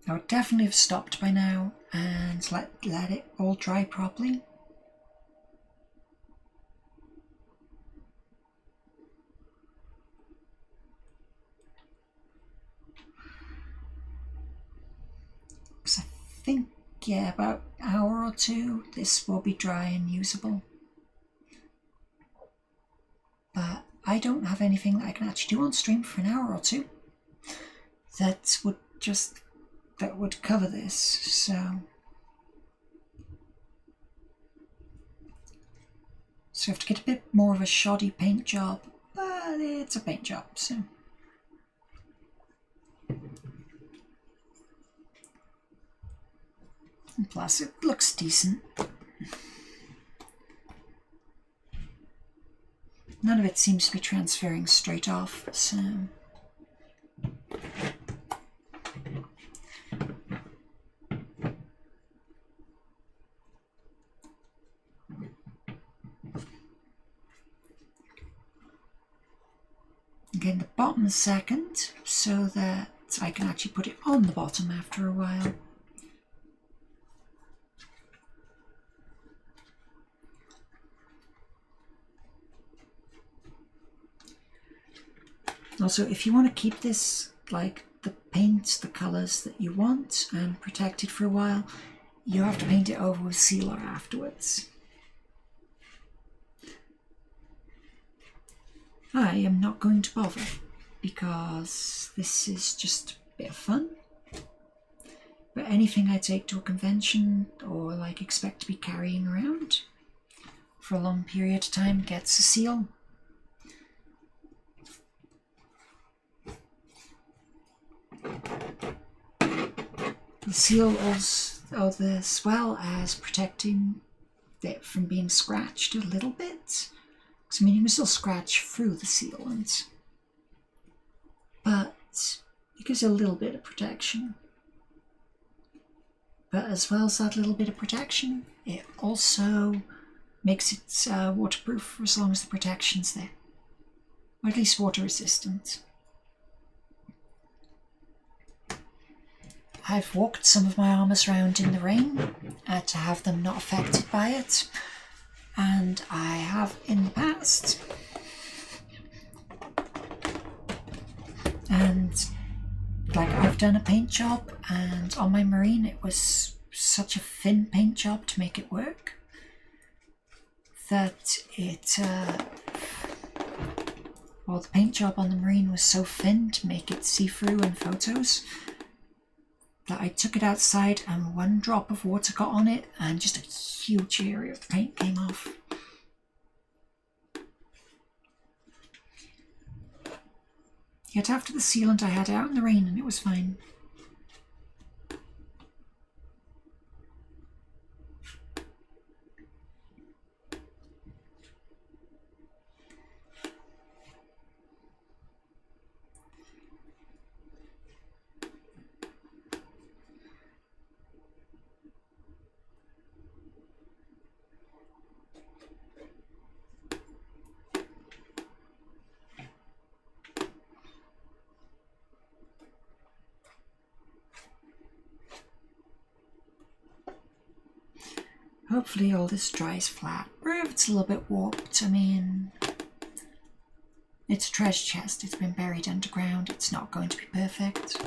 I would definitely have stopped by now and let it all dry properly. Because I think, yeah, about an hour or two, this will be dry and usable. But I don't have anything that I can actually do on stream for an hour or two that would cover this, so I have to get a bit more of a shoddy paint job, but it's a paint job, so. And plus, it looks decent. None of it seems to be transferring straight off, so. painting the bottom second so that I can actually put it on the bottom after a while. Also, if you want to keep this like the paint, the colours that you want and protect it for a while, you have to paint it over with sealer afterwards. I am not going to bother because this is just a bit of fun. But anything I take to a convention or like expect to be carrying around for a long period of time gets a seal. The seal also, as well as protecting it from being scratched a little bit. I mean, you can still scratch through the sealant, but it gives you a little bit of protection. But as well as that little bit of protection, it also makes it waterproof for as long as the protection's there, or at least water resistant. I've walked some of my armours around in the rain to have them not affected by it, and I have in the past. And like I've done a paint job, and on my Marine it was such a thin paint job to make it work that the paint job on the Marine was so thin to make it see-through in photos that I took it outside and one drop of water got on it and just a huge area of paint came off. Yet after the sealant I had it out in the rain and it was fine. Hopefully all this dries flat, or if it's a little bit warped, I mean, it's a treasure chest, it's been buried underground, it's not going to be perfect.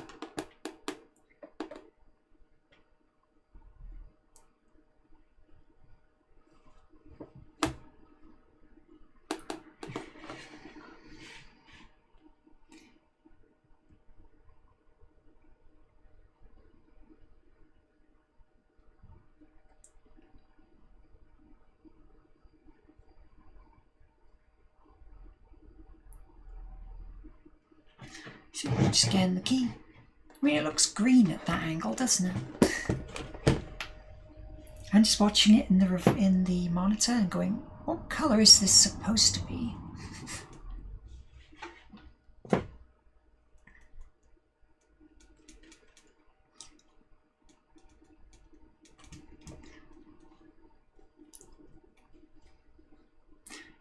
So just getting the key. I mean, it looks green at that angle, doesn't it? I'm just watching it in the monitor and going, what colour is this supposed to be?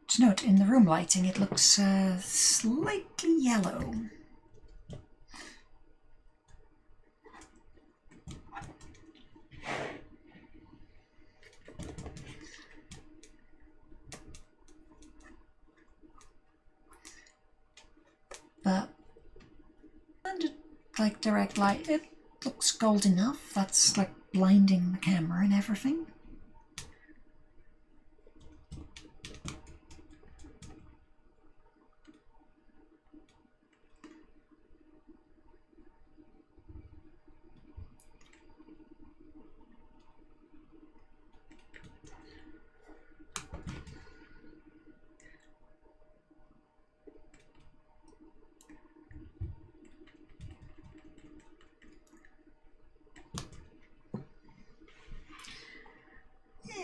Just note, in the room lighting it looks slightly yellow. But under like direct light it looks gold enough. That's like blinding the camera and everything.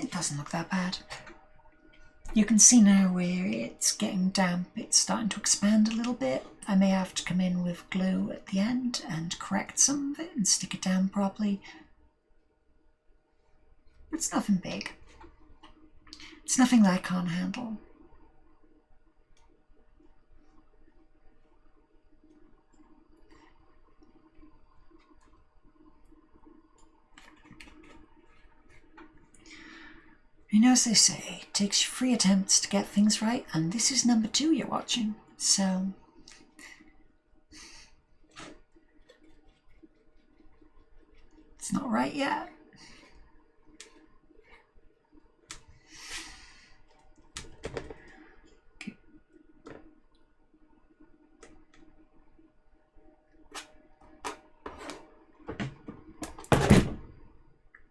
It doesn't look that bad. You can see now where it's getting damp, it's starting to expand a little bit. I may have to come in with glue at the end and correct some of it and stick it down properly. It's nothing big. It's nothing that I can't handle. You know, as they say, it takes free attempts to get things right, and this is number 2 you're watching, so... It's not right yet. Okay.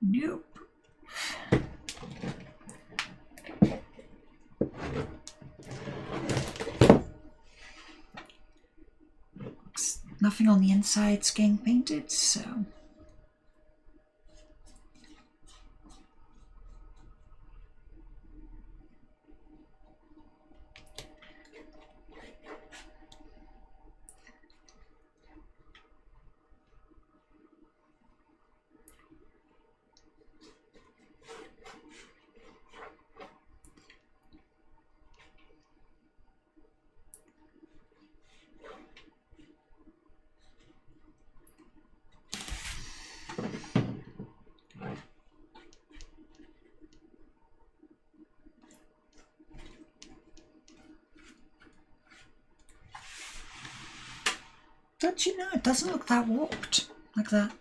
Nope. Nothing on the inside's getting painted, so... Don't you know, it doesn't look that warped, like that.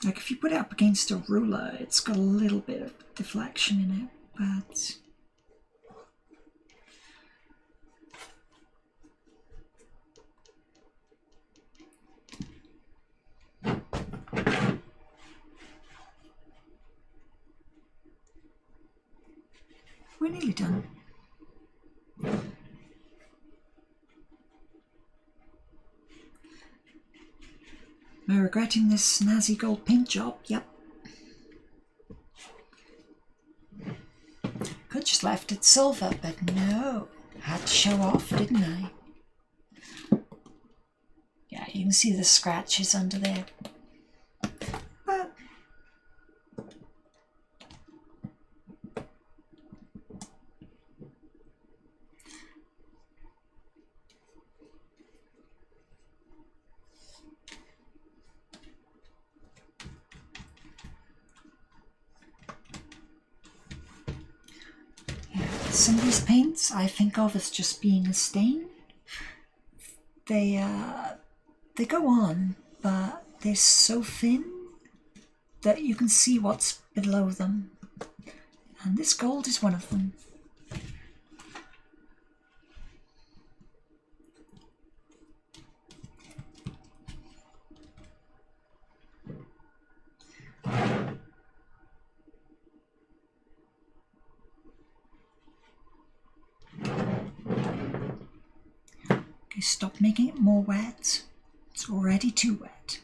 Like if you put it up against a ruler, it's got a little bit of deflection in it, but... We're nearly done. Am I regretting this snazzy gold paint job? Yep. Could just left it silver, but no. Had to show off, didn't I? Yeah, you can see the scratches under there. But some of these paints I think of as just being a stain. They go on, but they're so thin that you can see what's below them. And this gold is one of them. Okay, stop making it more wet. It's already too wet.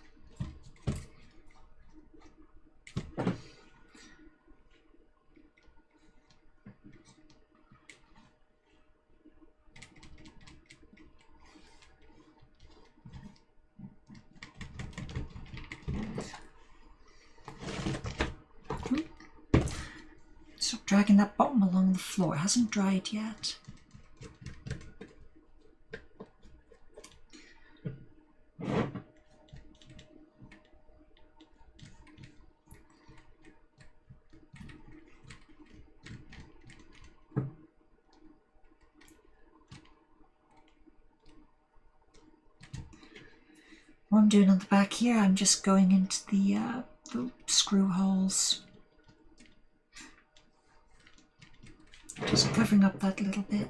Stop dragging that bottom along the floor. It hasn't dried yet. What I'm doing on the back here, I'm just going into the screw holes. Just covering up that little bit.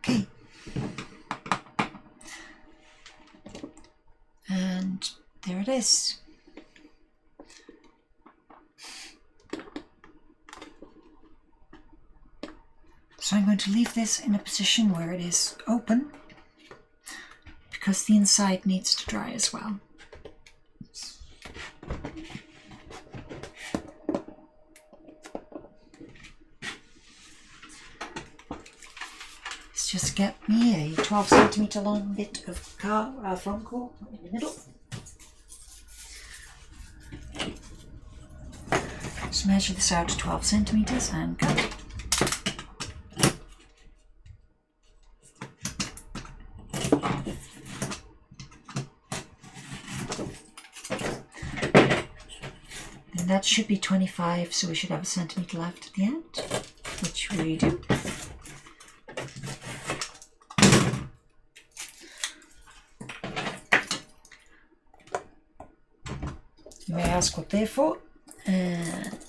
Okay. And there it is. So I'm going to leave this in a position where it is open because the inside needs to dry as well. just get me a 12 centimetre long bit of foam core in the middle. Just measure this out to 12 centimetres and cut. And that should be 25, so we should have a centimetre left at the end, which we do. You may ask what they're for, and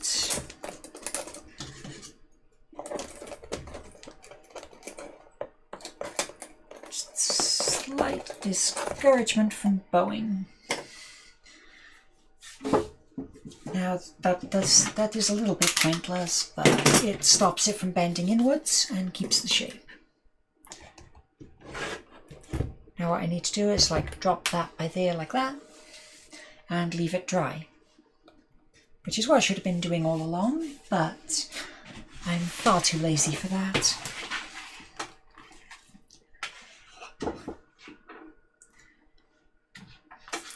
just slight discouragement from Boeing. Now that is a little bit pointless, but it stops it from bending inwards and keeps the shape. Now what I need to do is like drop that by there like that and leave it dry, which is what I should have been doing all along, but I'm far too lazy for that.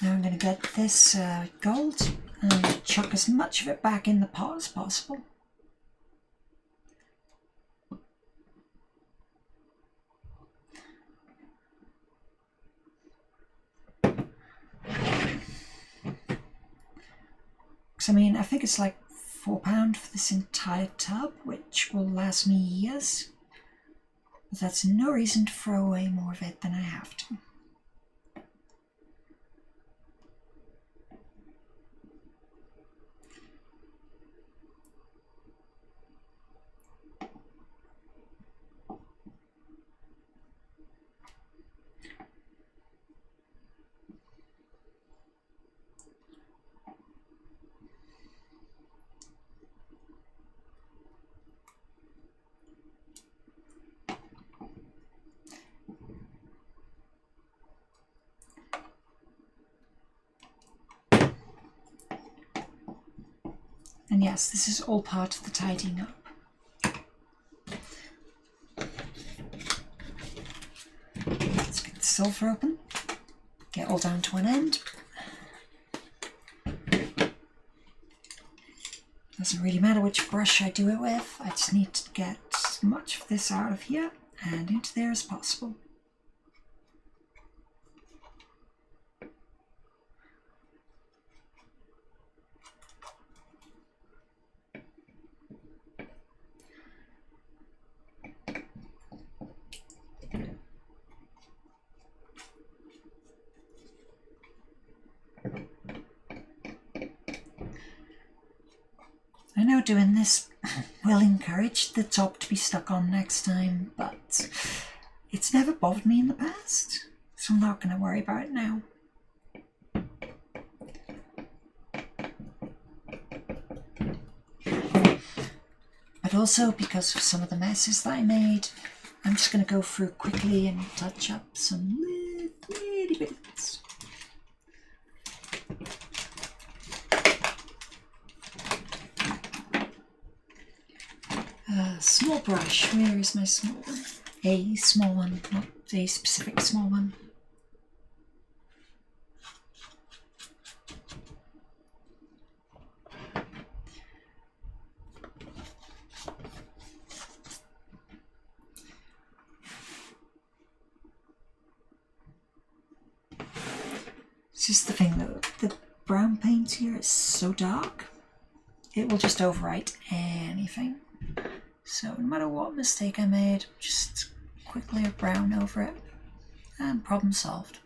Now I'm going to get this gold and chuck as much of it back in the pot as possible. Because I mean, I think it's like £4 for this entire tub, which will last me years. But that's no reason to throw away more of it than I have to. And yes, this is all part of the tidying up. Let's get the silver open, get all down to one end. Doesn't really matter which brush I do it with, I just need to get as much of this out of here and into there as possible. I know doing this will encourage the top to be stuck on next time, but it's never bothered me in the past, so I'm not going to worry about it now. But also because of some of the messes that I made, I'm just going to go through quickly and touch up some little bits. Small brush, where is my small one? A small one, not a specific small one. It's just the thing though, the brown paint here is so dark, it will just overwrite anything. So no matter what mistake I made, just quick layer of brown over it and problem solved.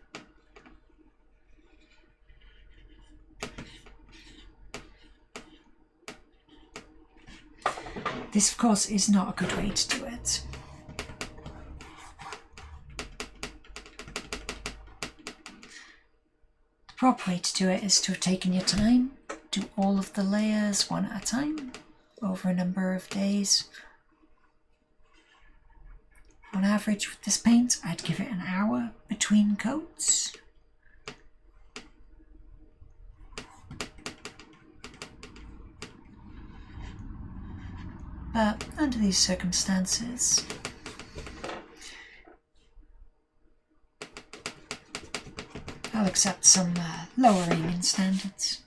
This of course is not a good way to do it. The proper way to do it is to have taken your time, do all of the layers one at a time over a number of days. On average with this paint, I'd give it an hour between coats. But under these circumstances, accept some lowering in standards.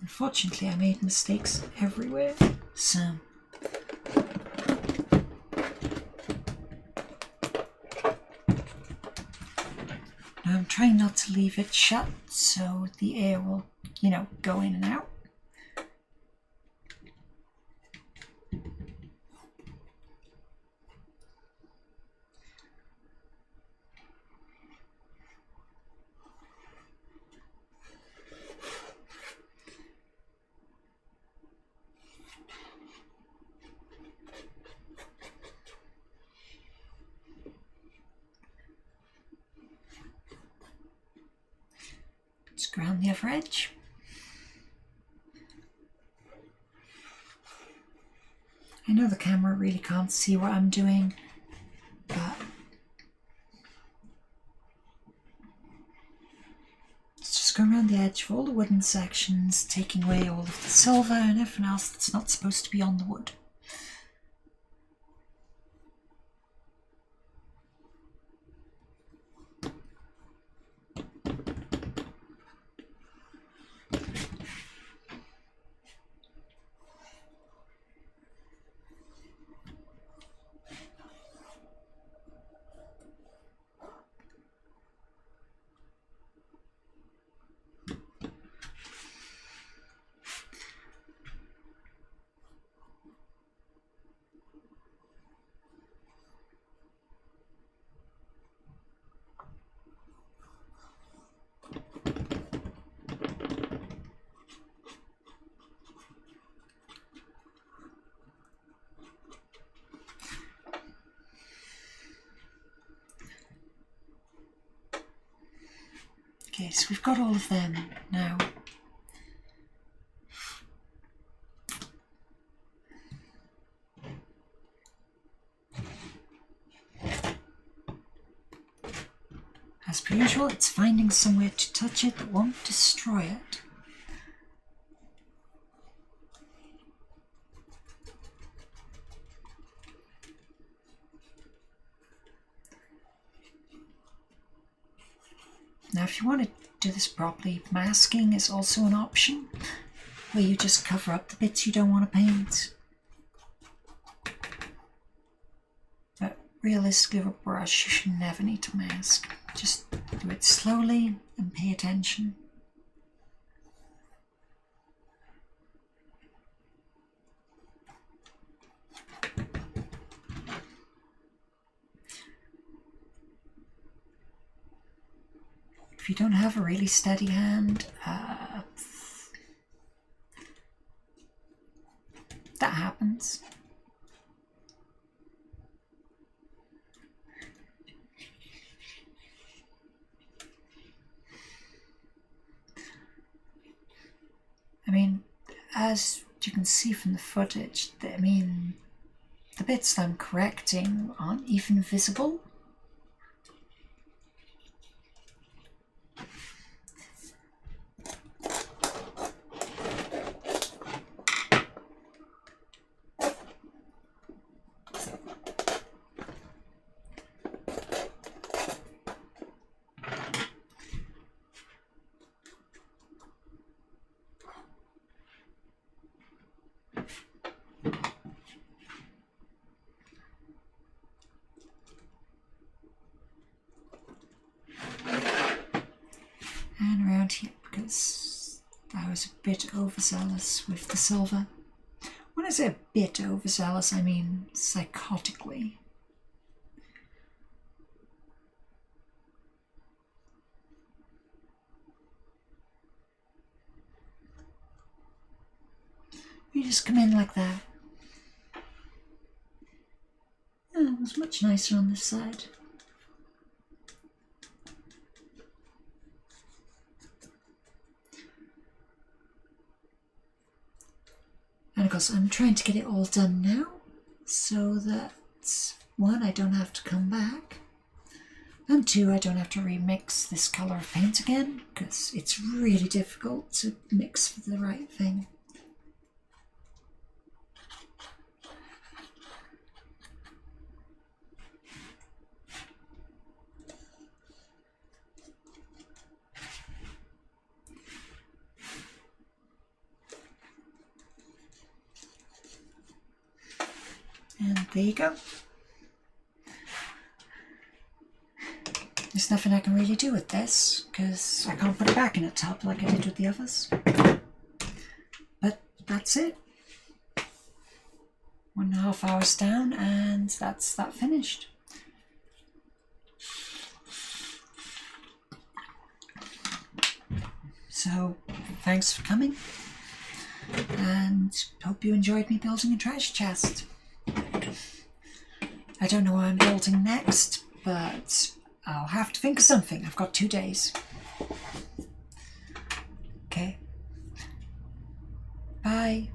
Unfortunately, I made mistakes everywhere, so now I'm trying not to leave it shut so the air will, go in and out. Just ground the other edge. I know the camera really can't see what I'm doing, but it's just going around the edge of all the wooden sections, taking away all of the silver and everything else that's not supposed to be on the wood. Okay, so we've got all of them now. As per usual, it's finding somewhere to touch it that won't destroy it. Now, if you want to do this properly, masking is also an option, where you just cover up the bits you don't want to paint. But realistically, with a brush, you should never need to mask. Just do it slowly and pay attention. If you don't have a really steady hand, that happens. I mean, as you can see from the footage, the bits that I'm correcting aren't even visible. And around here, because I was a bit overzealous with the silver. When I say a bit overzealous, I mean psychotically. You just come in like that. Oh, it was much nicer on this side. And of course I'm trying to get it all done now so that, one, I don't have to come back, and two, I don't have to remix this colour of paint again, because it's really difficult to mix for the right thing. And there you go. There's nothing I can really do with this, because I can't put it back in a tub like I did with the others. But that's it. 1.5 hours down, and that's that finished. So, thanks for coming, and hope you enjoyed me building a treasure chest. I don't know what I'm building next, but I'll have to think of something. I've got 2 days. Okay. Bye.